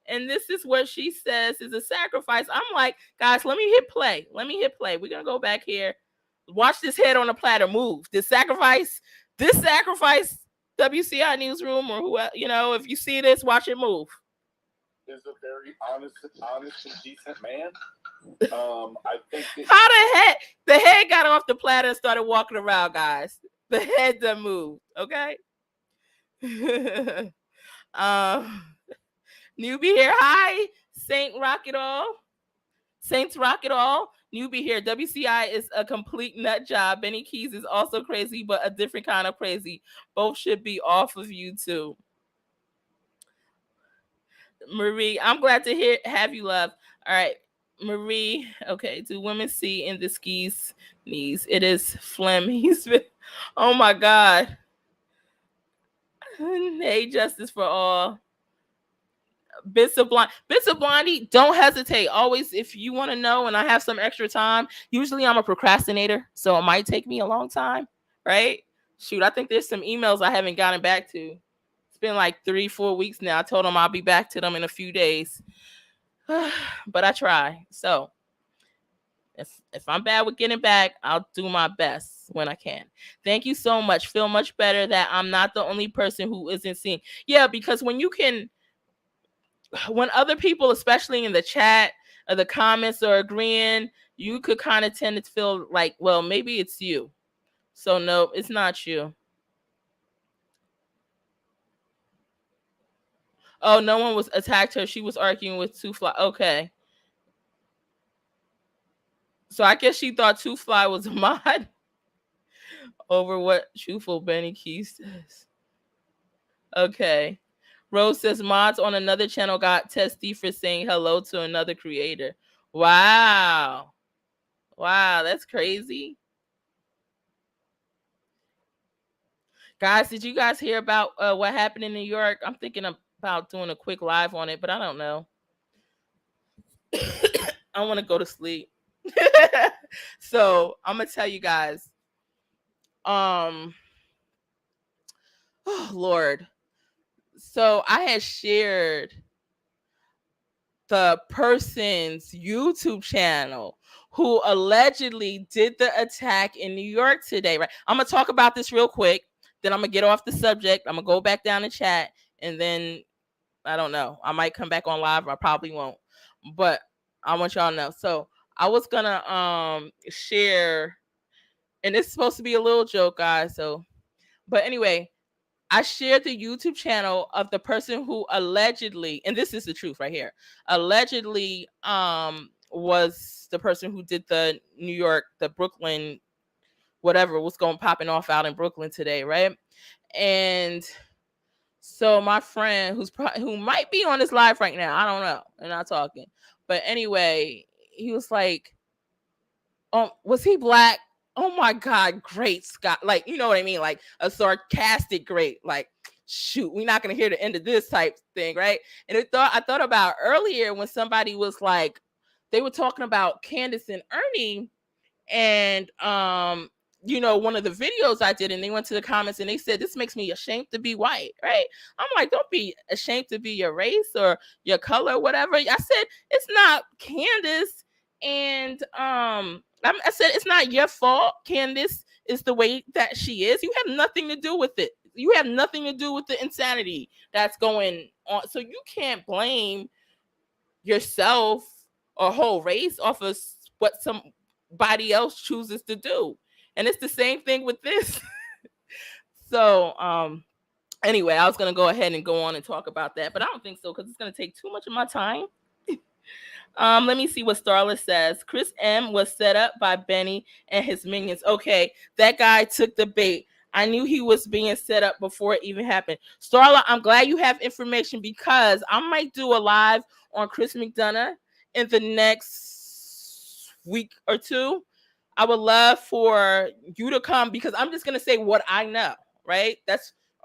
And this is what she says is a sacrifice. I'm like, guys, let me hit play. We're going to go back here. Watch this head on a platter move. This sacrifice, WCI Newsroom or who, if you see this, watch it move. Is a very honest and decent man. I think How the head got off the platter and started walking around, guys. The head done moved, okay? Newbie here. Hi, Saints Rock It All. Newbie here. WCI is a complete nut job. Benny Keys is also crazy, but a different kind of crazy. Both should be off of YouTube. Marie, I'm glad to have you, love. All right, Marie. Okay, do women see in the skis knees? It is phlegm. Oh my God. Hey, justice for all. Bits of Blondie, don't hesitate. Always, if you want to know and I have some extra time, usually I'm a procrastinator, so it might take me a long time, right? Shoot, I think there's some emails I haven't gotten back to. It's been like 3-4 weeks now. I told them I'll be back to them in a few days. But I try. So if I'm bad with getting back, I'll do my best when I can. Thank you so much. Feel much better that I'm not the only person who isn't seeing. Yeah, because when other people, especially in the chat or the comments, are agreeing, you could kind of tend to feel like, well, maybe it's you. So no, it's not you. Oh, no one was attacked her. She was arguing with Two Fly. Okay. So I guess she thought Two Fly was a mod over what truthful Benny Keys says. Okay. Rose says mods on another channel got testy for saying hello to another creator. Wow, that's crazy. Guys, did you guys hear about what happened in New York? I'm thinking about doing a quick live on it, but I don't know. I want to go to sleep. So I'm gonna tell you guys. Oh Lord. So I had shared the person's YouTube channel who allegedly did the attack in New York today, right? I'm going to talk about this real quick. Then I'm going to get off the subject. I'm going to go back down the chat. And then, I don't know. I might come back on live. I probably won't. But I want y'all to know. So I was going to share, and it's supposed to be a little joke, guys. But anyway, I shared the YouTube channel of the person who allegedly, and this is the truth right here, allegedly was the person who did the New York, the Brooklyn, whatever was going popping off out in Brooklyn today, right? And so my friend who might be on this live right now, I don't know, they're not talking, but anyway, he was like, was he black? Oh my God, great Scott. Like, you know what I mean? Like a sarcastic great, like, shoot, we're not going to hear the end of this type thing, right? And I thought about earlier when somebody was like, they were talking about Candace and Ernie and, one of the videos I did, and they went to the comments and they said, this makes me ashamed to be white, right? I'm like, don't be ashamed to be your race or your color, whatever. I said, it's not Candace. And, I said, it's not your fault. Candace is the way that she is. You have nothing to do with it. You have nothing to do with the insanity that's going on. So you can't blame yourself or whole race off of what somebody else chooses to do. And it's the same thing with this. So, anyway, I was going to go ahead and go on and talk about that, but I don't think so because it's going to take too much of my time. Let me see what Starla says. Chris M was set up by Benny and his minions. Okay, that guy took the bait. I knew he was being set up before it even happened. Starla, I'm glad you have information because I might do a live on Chris McDonough in the next week or two. I would love for you to come because I'm just going to say what I know, right?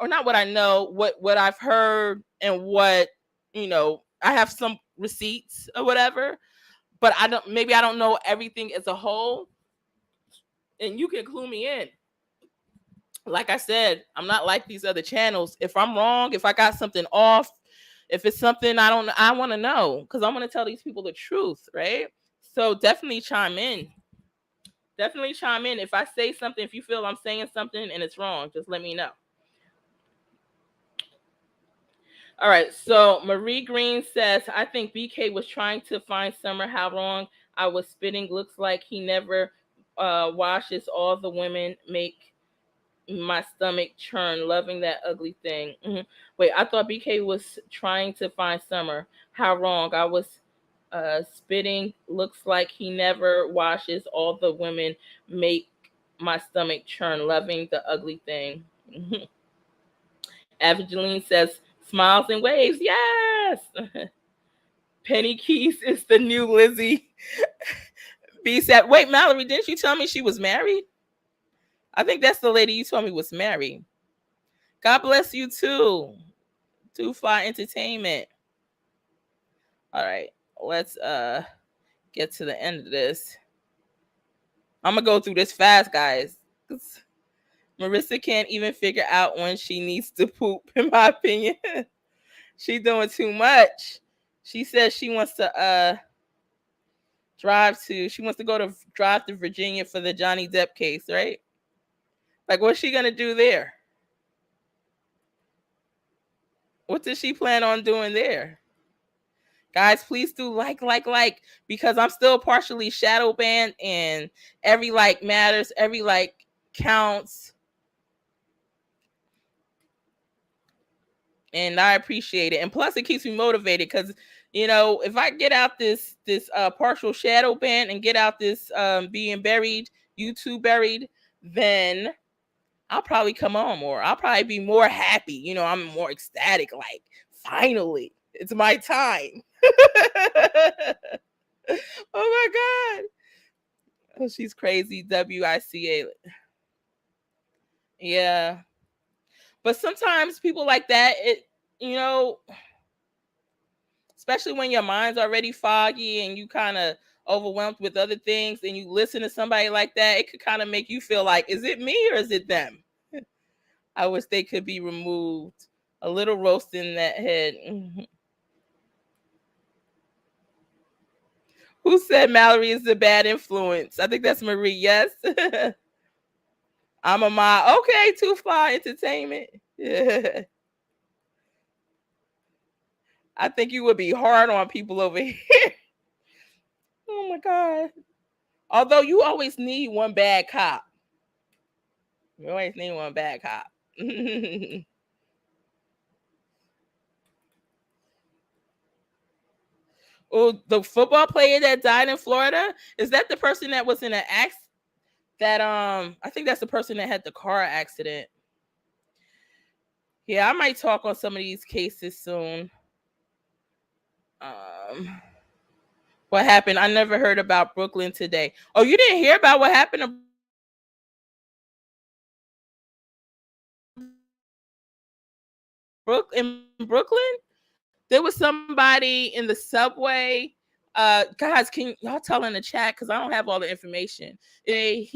Or not what I know, what I've heard and what, I have some receipts or whatever, but I don't know everything as a whole, and you can clue me in. Like I said, I'm not like these other channels. If I'm wrong, if I got something off, If it's something I want to know, because I want to tell these people the truth, right? So definitely chime in. Definitely chime in. If I say something, if you feel I'm saying something and it's wrong, just let me know. All right, so Marie Green says, I think BK was trying to find Summer how wrong I was spitting. Looks like he never washes. All the women make my stomach churn. Loving that ugly thing. Mm-hmm. Wait, I thought BK was trying to find Summer. How wrong I was spitting. Looks like he never washes. All the women make my stomach churn. Loving the ugly thing. Mm-hmm. Evangeline says, smiles and waves. Yes. Penny Keys is the new Lizzie. B said, wait, Mallory, didn't you tell me she was married? I think that's the lady you told me was married. God bless you too. Two Fly Entertainment. All right. Let's get to the end of this. I'm gonna go through this fast, guys. Marissa can't even figure out when she needs to poop, in my opinion. She's doing too much. She says she wants to drive to Virginia for the Johnny Depp case, right? Like, what's she gonna do there? What does she plan on doing there? Guys, please do like, because I'm still partially shadow banned and every like matters, every like counts. And I appreciate it. And plus it keeps me motivated because, you know, if I get out this partial shadow ban and get out this being buried, YouTube buried, then I'll probably come on more. I'll probably be more happy. You know, I'm more ecstatic. Like, finally, it's my time. Oh my God. Oh, she's crazy. WICA. Yeah. But sometimes people like that, you know, especially when your mind's already foggy and you kind of overwhelmed with other things and you listen to somebody like that, it could kind of make you feel like, is it me or is it them? I wish they could be removed. A little roast in that head. Who said Mallory is a bad influence? I think that's Marie. Yes. I'm a mod. Okay, Two Fly Entertainment. Yeah. I think you would be hard on people over here. Oh my God. Although you always need one bad cop. You always need one bad cop. Oh, the football player that died in Florida, is that the person that was in an accident? That I think that's the person that had the car accident. Yeah, I might talk on some of these cases soon. What happened? I never heard about Brooklyn today. Oh, you didn't hear about what happened in Brooklyn? There was somebody in the subway. Guys, can y'all tell in the chat, because I don't have all the information. I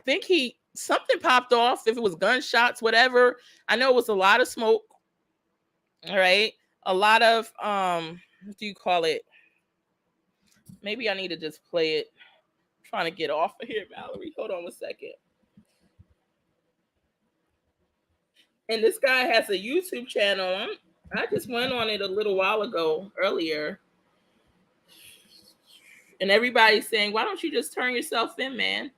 think something popped off, if it was gunshots, whatever. I know it was a lot of smoke. All right. A lot of what do you call it? Maybe I need to just play it. I'm trying to get off of here, Valerie. Hold on a second. And this guy has a YouTube channel. I just went on it a little while ago, earlier. And everybody's saying, why don't you just turn yourself in, man?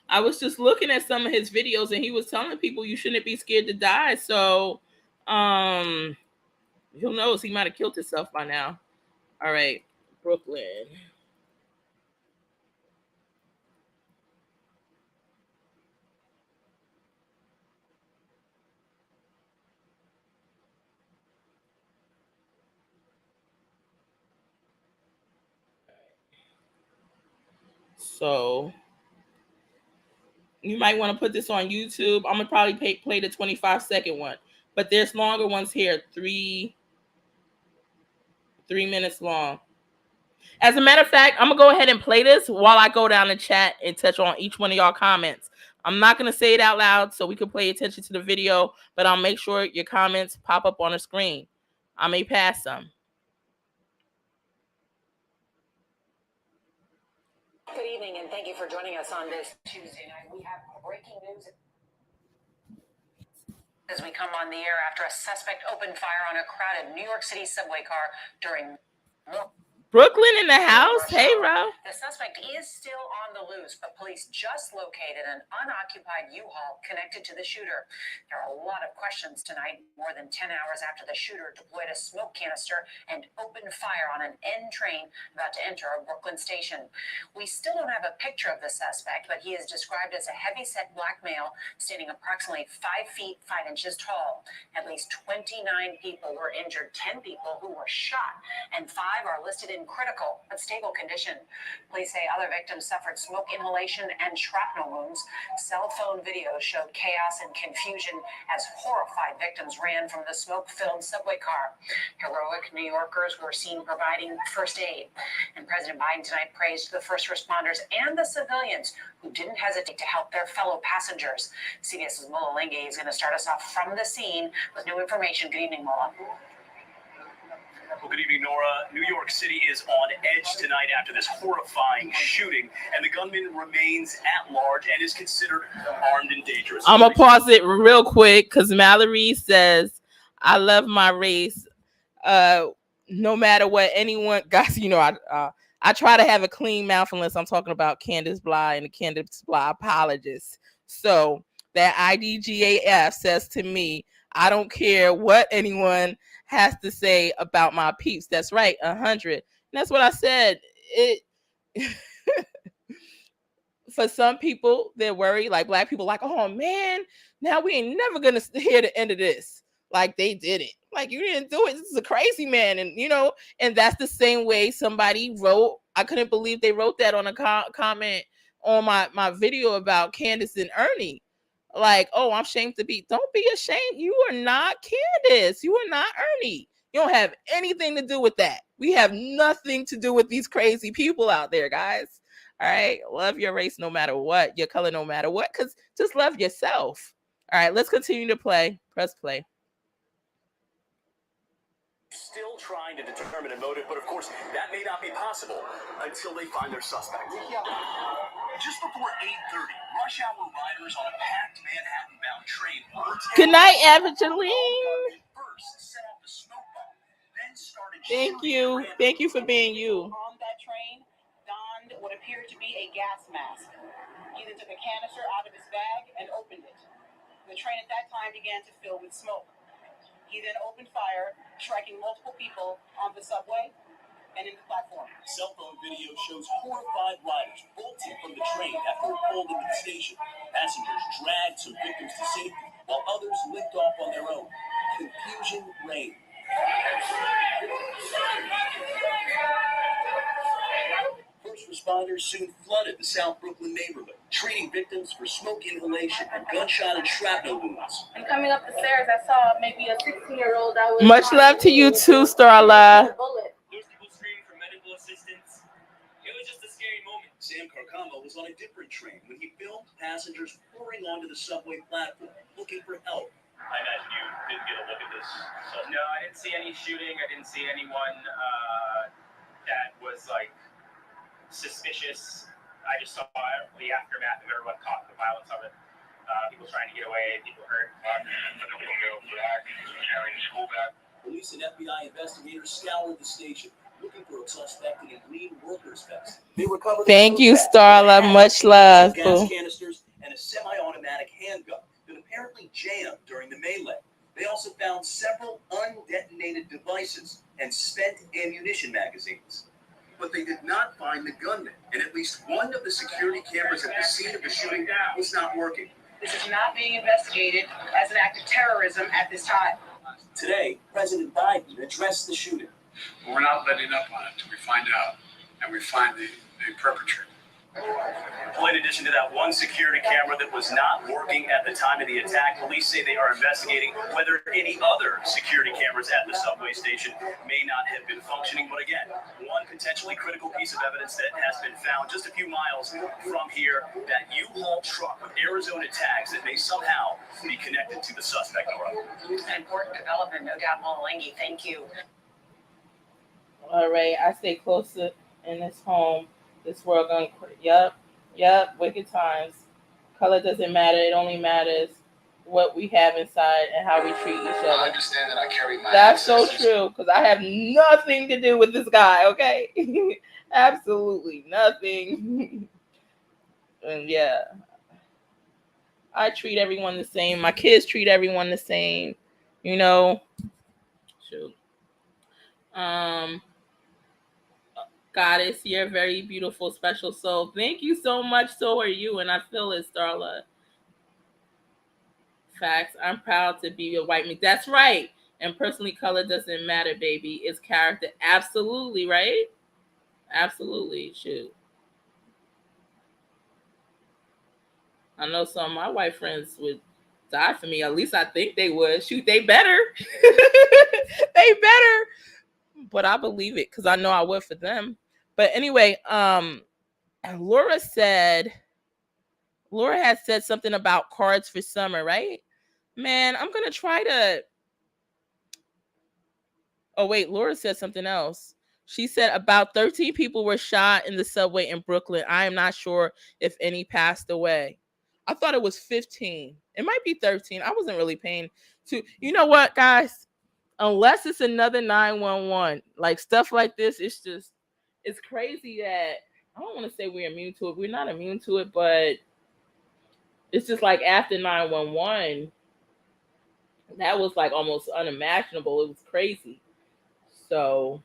I was just looking at some of his videos and he was telling people you shouldn't be scared to die. So, who knows? He might have killed himself by now. All right, Brooklyn. So you might want to put this on YouTube. I'm gonna probably play the 25-second one, but there's longer ones here, 3 minutes long. As a matter of fact, I'm going to go ahead and play this while I go down the chat and touch on each one of y'all comments. I'm not going to say it out loud so we can pay attention to the video, but I'll make sure your comments pop up on the screen. I may pass some. Good evening, and thank you for joining us on this Tuesday night. We have breaking news as we come on the air after a suspect opened fire on a crowded New York City subway car during Brooklyn in the house. Hey, Ro. The suspect is still on the loose, but police just located an unoccupied U-Haul connected to the shooter. There are a lot of questions tonight, more than 10 hours after the shooter deployed a smoke canister and opened fire on an N train about to enter a Brooklyn station. We still don't have a picture of the suspect, but he is described as a heavy-set black male standing approximately 5 feet 5 inches tall. At least 29 people were injured, 10 people who were shot, and 5 are listed in critical but stable condition. Police say other victims suffered smoke inhalation and shrapnel wounds. Cell phone videos showed chaos and confusion as horrified victims ran from the smoke-filled subway car. Heroic New Yorkers were seen providing first aid. And President Biden tonight praised the first responders and the civilians who didn't hesitate to help their fellow passengers. CBS's Mola Lingay is going to start us off from the scene with new information. Good evening, Mola. Well, good evening, Nora. New York City is on edge tonight after this horrifying shooting, and the gunman remains at large and is considered armed and dangerous. I'm going to pause it real quick because Mallory says, I love my race. No matter what anyone, guys, you know, I try to have a clean mouth unless I'm talking about Candace Bly and the Candace Bly apologists. So that IDGAF says to me, I don't care what anyone has to say about my peeps. That's right, 100. And that's what I said. It for some people, they're worried, like black people, like, oh man, now we ain't never gonna hear the end of this. Like they did it. Like you didn't do it. This is a crazy man. And you know, and that's the same way somebody wrote. I couldn't believe they wrote that on a comment on my video about Candace and Ernie. Like, oh, I'm ashamed to be. Don't be ashamed. You are not Candace. You are not Ernie. You don't have anything to do with that. We have nothing to do with these crazy people out there, guys. All right. Love your race no matter what, your color no matter what, because just love yourself. All right. Let's continue to play. Press play. Still trying to determine a motive, but of course, that may not be possible until they find their suspect. Just before 8:30, rush hour riders on a packed Manhattan-bound train. Good night, Evangeline. Thank you. Thank you for being you. On that train, donned what appeared to be a gas mask. He then took a canister out of his bag and opened it. The train at that time began to fill with smoke. He then opened fire, striking multiple people on the subway and in the platform. Cell phone video shows horrified riders bolting from the train after it pulled into the station. Passengers dragged some victims to safety, while others limped off on their own. Confusion reigned. First responders soon flooded the South Brooklyn neighborhood, treating victims for smoke inhalation and gunshot and shrapnel wounds. And coming up the stairs, I saw maybe a 16-year-old that was... Much love to you too, Starla. There's people screaming for medical assistance. It was just a scary moment. Sam Carcamo was on a different train when he filmed passengers pouring onto the subway platform, looking for help. I imagine you didn't get a look at this. So. No, I didn't see any shooting. I didn't see anyone that was like suspicious. I just saw the aftermath of everyone caught in the violence of it. People trying to get away, people hurt. Police and FBI investigators scoured the station, looking for a suspect in a green workers' vest. They recovered. Thank you, Starla. Much love. Gas canisters and a semi-automatic handgun that apparently jammed during the melee. They also found several undetonated devices and spent ammunition magazines. But they did not find the gunman, and at least one of the security cameras at the scene of the shooting was not working. This is not being investigated as an act of terrorism at this time. Today, President Biden addressed the shooting. We're not letting up on it until we find out and we find the perpetrator. Well, in addition to that one security camera that was not working at the time of the attack, police say they are investigating whether any other security cameras at the subway station may not have been functioning. But again, one potential potentially critical piece of evidence that has been found just a few miles from here, that U-Haul truck with Arizona tags that may somehow be connected to the suspect, Nora. An important development, no doubt, Molangi. Thank you. All right, I stay closer in this home. This world going. Yep. Wicked times. Color doesn't matter. It only matters what we have inside and how we treat each other. I understand that I carry my That's ancestors. so true, because I have nothing to do with this guy, okay? Absolutely nothing. And yeah, I treat everyone the same. My kids treat everyone the same, you know. Shoot. Goddess, you're very beautiful, special soul. Thank you so much. So are you, and I feel it, Starla. Facts. I'm proud to be a white man. That's right. And personally, color doesn't matter, baby. It's character. Absolutely, right? Absolutely. Shoot. I know some of my white friends would die for me. At least I think they would. Shoot, they better. They better. But I believe it because I know I would for them. But anyway, Laura had said something about cards for summer, right? Man, I'm gonna try to. Oh wait, Laura said something else. She said about 13 people were shot in the subway in Brooklyn. I am not sure if any passed away. I thought it was 15. It might be 13. I wasn't really paying to. You know what, guys? Unless it's another 911, like stuff like this, it's crazy that I don't want to say we're immune to it. We're not immune to it, but it's just like after 911, that was like almost unimaginable. It was crazy. So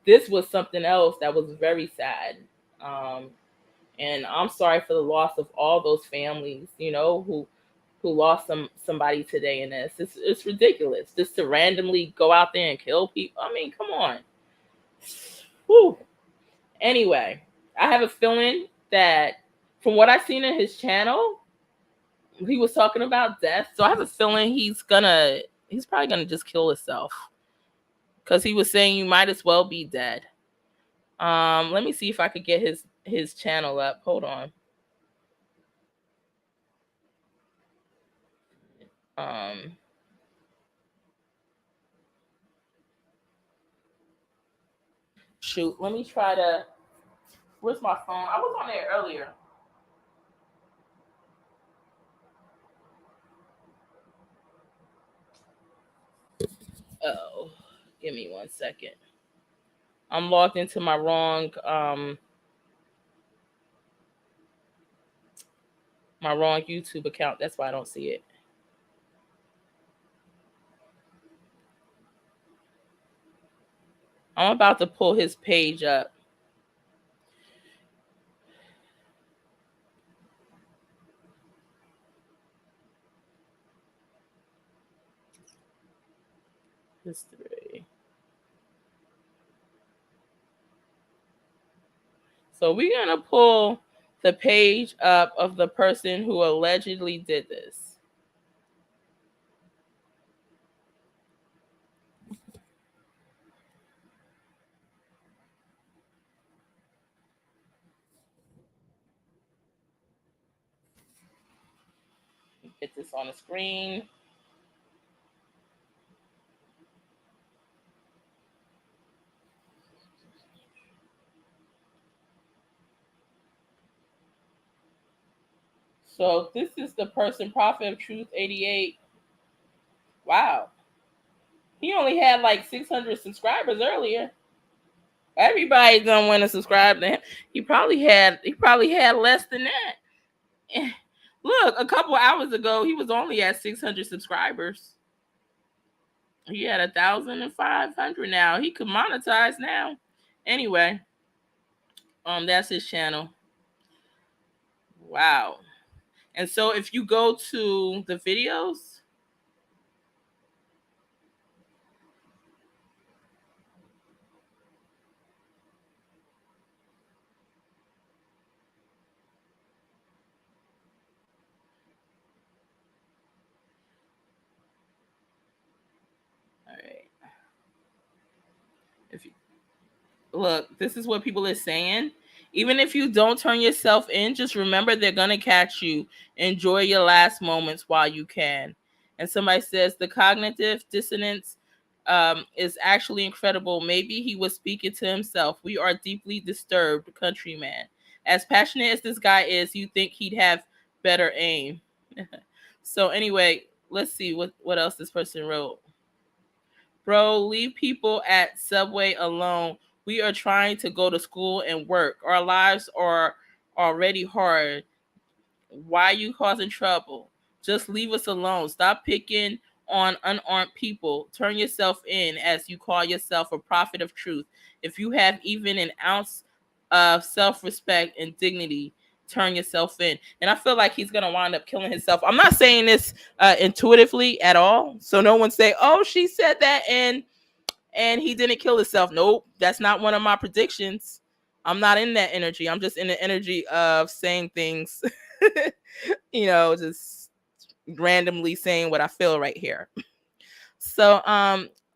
this was something else that was very sad. And I'm sorry for the loss of all those families, you know, who lost somebody today in this. It's ridiculous just to randomly go out there and kill people. I mean, come on. Whew. Anyway, I have a feeling that from what I've seen in his channel, he was talking about death. So I have a feeling he's probably gonna just kill himself. Because he was saying you might as well be dead. Let me see if I could get his channel up. Hold on. Shoot, let me try to. Where's my phone? I was on there earlier. Oh, give me 1 second. I'm logged into my wrong YouTube account. That's why I don't see it. I'm about to pull his page up. History. So we're going to pull the page up of the person who allegedly did this. Get this on the screen. So this is the person, Prophet of Truth 88. Wow. He only had like 600 subscribers earlier. Everybody don't want to subscribe to him. He probably had less than that. Look, a couple hours ago, he was only at 600 subscribers. He had 1,500 now. He could monetize now. Anyway, that's his channel. Wow. And so if you go to the videos, all right. look, this is what people are saying. Even if you don't turn yourself in, just remember they're going to catch you. Enjoy your last moments while you can. And somebody says the cognitive dissonance is actually incredible. Maybe he was speaking to himself. We are deeply disturbed, countryman. As passionate as this guy is, you think he'd have better aim. So anyway, let's see what else this person wrote. Bro, leave people at Subway alone. We are trying to go to school and work. Our lives are already hard. Why are you causing trouble? Just leave us alone. Stop picking on unarmed people. Turn yourself in as you call yourself a prophet of truth. If you have even an ounce of self-respect and dignity, turn yourself in. And I feel like he's going to wind up killing himself. I'm not saying this intuitively at all. So no one say, oh, she said that and he didn't kill himself. Nope, that's not one of my predictions. I'm not in that energy. I'm just in the energy of saying things, just randomly saying what I feel right here. So,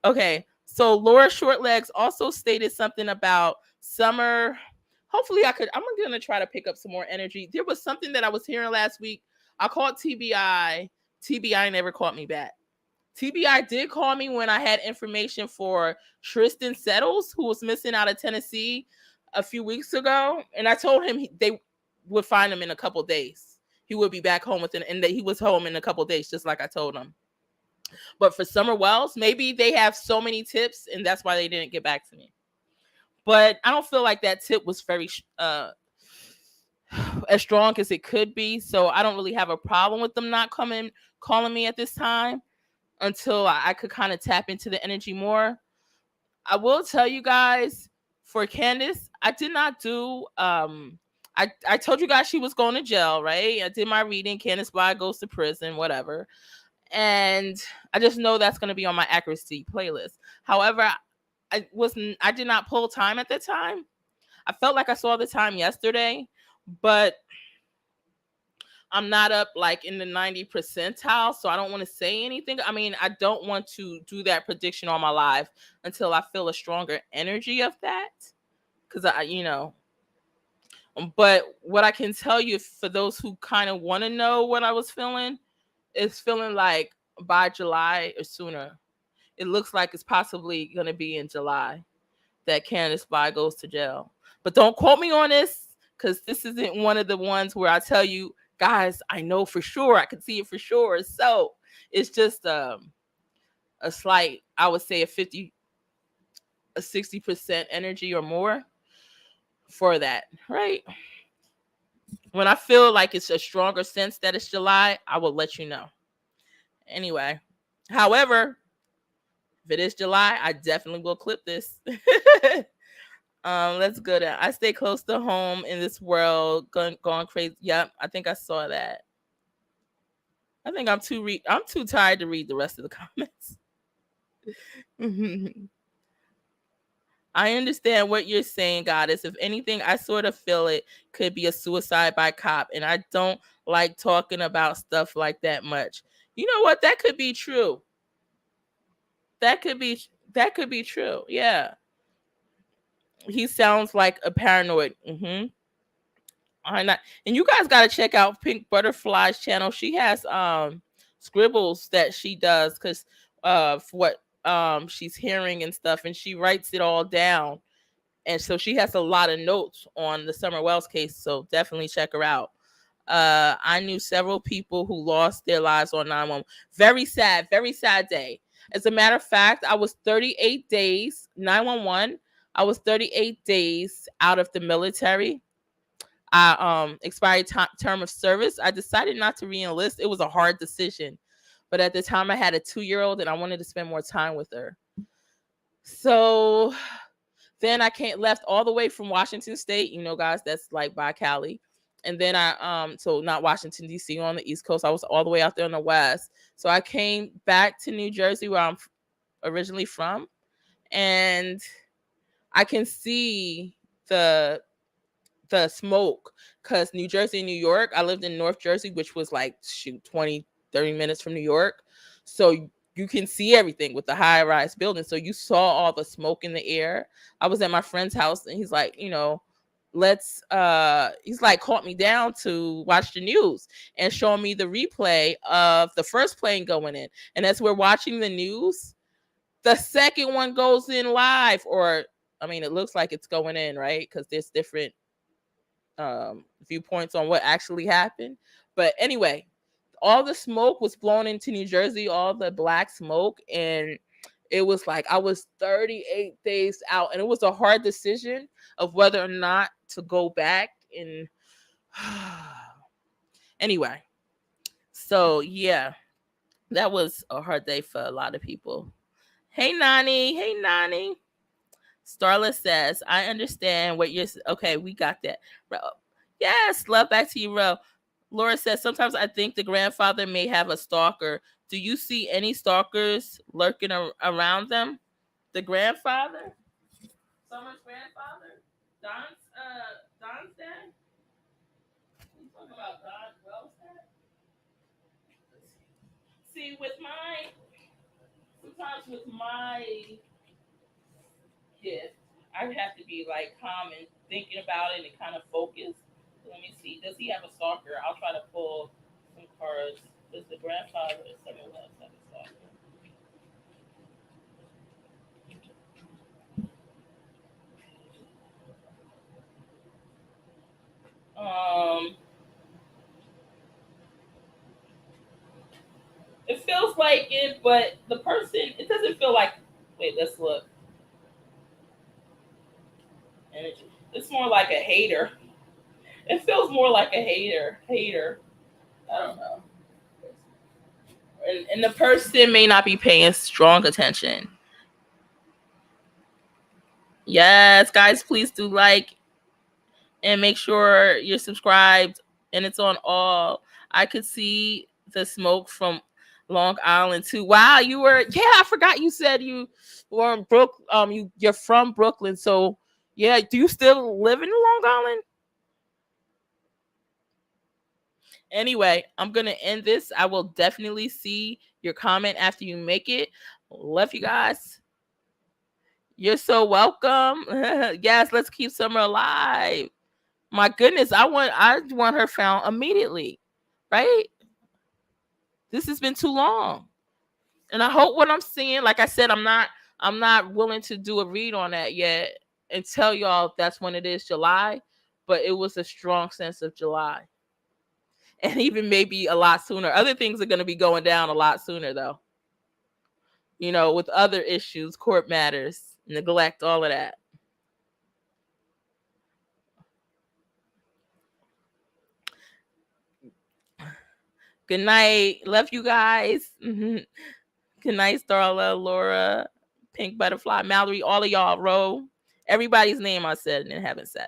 okay. So Laura Shortlegs also stated something about summer. Hopefully I'm going to try to pick up some more energy. There was something that I was hearing last week. I called TBI. TBI never called me back. TBI did call me when I had information for Tristan Settles, who was missing out of Tennessee a few weeks ago. And I told him they would find him in a couple days. He would be back home and he was home in a couple days, just like I told him. But for Summer Wells, maybe they have so many tips and that's why they didn't get back to me. But I don't feel like that tip was very as strong as it could be. So I don't really have a problem with them not calling me at this time until I could kind of tap into the energy more. I will tell you guys, for Candace, I did not do I told you guys she was going to jail, right? I did my reading. Candace Bly goes to prison, whatever. And I just know that's going to be on my accuracy playlist. However, I did not pull time at the time. I felt like I saw the time yesterday, but I'm not up like in the 90 percentile, so I don't want to say anything. I mean, I don't want to do that prediction on my live until I feel a stronger energy of that. Because but what I can tell you for those who kind of want to know what I was feeling, is feeling like by July or sooner. It looks like it's possibly going to be in July that Candace Bly goes to jail. But don't quote me on this, because this isn't one of the ones where I tell you, guys, I know for sure. I can see it for sure. So it's just a slight, I would say a 60% energy or more for that, right? When I feel like it's a stronger sense that it's July, I will let you know. Anyway, however, if it is July, I definitely will clip this. Let's go down. I stay close to home in this world, going crazy. Yep, I think I saw that. I think I'm too tired to read the rest of the comments. I understand what you're saying, Goddess. If anything, I sort of feel it could be a suicide by cop, and I don't like talking about stuff like that much. You know what? That could be true. That could be true. Yeah. He sounds like a paranoid. And you guys got to check out Pink Butterfly's channel. She has scribbles that she does because for what she's hearing and stuff, and she writes it all down. And so she has a lot of notes on the Summer Wells case. So definitely check her out. I knew several people who lost their lives on 9/11. Very sad day. As a matter of fact, I was 38 days, 9/11. I was 38 days out of the military. I expired term of service. I decided not to re-enlist. It was a hard decision. But at the time, I had a 2-year-old and I wanted to spend more time with her. So then I left all the way from Washington State. You know, guys, that's like by Cali. And then so not Washington, D.C., on the East Coast. I was all the way out there on the West. So I came back to New Jersey, where I'm originally from. And I can see the smoke, because New Jersey and New York, I lived in North Jersey, which was like 20-30 minutes from New York. So you can see everything with the high-rise building. So you saw all the smoke in the air. I was at my friend's house and he's like, you know, he's like caught me down to watch the news and showing me the replay of the first plane going in. And as we're watching the news, the second one goes in live, or I mean, it looks like it's going in, right? Because there's different viewpoints on what actually happened. But anyway, all the smoke was blown into New Jersey, all the black smoke, and it was like I was 38 days out, and it was a hard decision of whether or not to go back. And anyway, so yeah, that was a hard day for a lot of people. Hey Nani. Starla says, I understand what you're... Okay, we got that. Yes, love back to you, Ro. Laura says, sometimes I think the grandfather may have a stalker. Do you see any stalkers lurking around them? The grandfather? Summer's grandfather? Don's dad? You talking about Don Wells' dad? See, sometimes with my gift, I have to be like calm and thinking about it and kind of focus. Let me see. Does he have a stalker? I'll try to pull some cards. Does the grandfather of Summer Wells have a stalker? It feels like it, but the person, it doesn't feel like... Wait, let's look. Energy. It's more like a hater. It feels more like a hater. I don't know. And the person may not be paying strong attention. Yes, guys, please do like and make sure you're subscribed, and it's on all. I could see the smoke from Long Island too. Wow, you were... Yeah, I forgot you said you were in Brooklyn. You're from Brooklyn, so yeah. Do you still live in Long Island? Anyway, I'm gonna end this. I will definitely see your comment after you make it. Love you guys. You're so welcome. Yes, let's keep Summer alive. My goodness, I want her found immediately, right? This has been too long, and I hope what I'm seeing. Like I said, I'm not willing to do a read on that yet and tell y'all that's when it is, July. But it was a strong sense of July, and even maybe a lot sooner. Other things are going to be going down a lot sooner, though. You know, with other issues, court matters, neglect, all of that. Good night. Love you guys. Good night, Starla, Laura, Pink Butterfly, Mallory, all of y'all, Ro. Everybody's name I said and haven't said.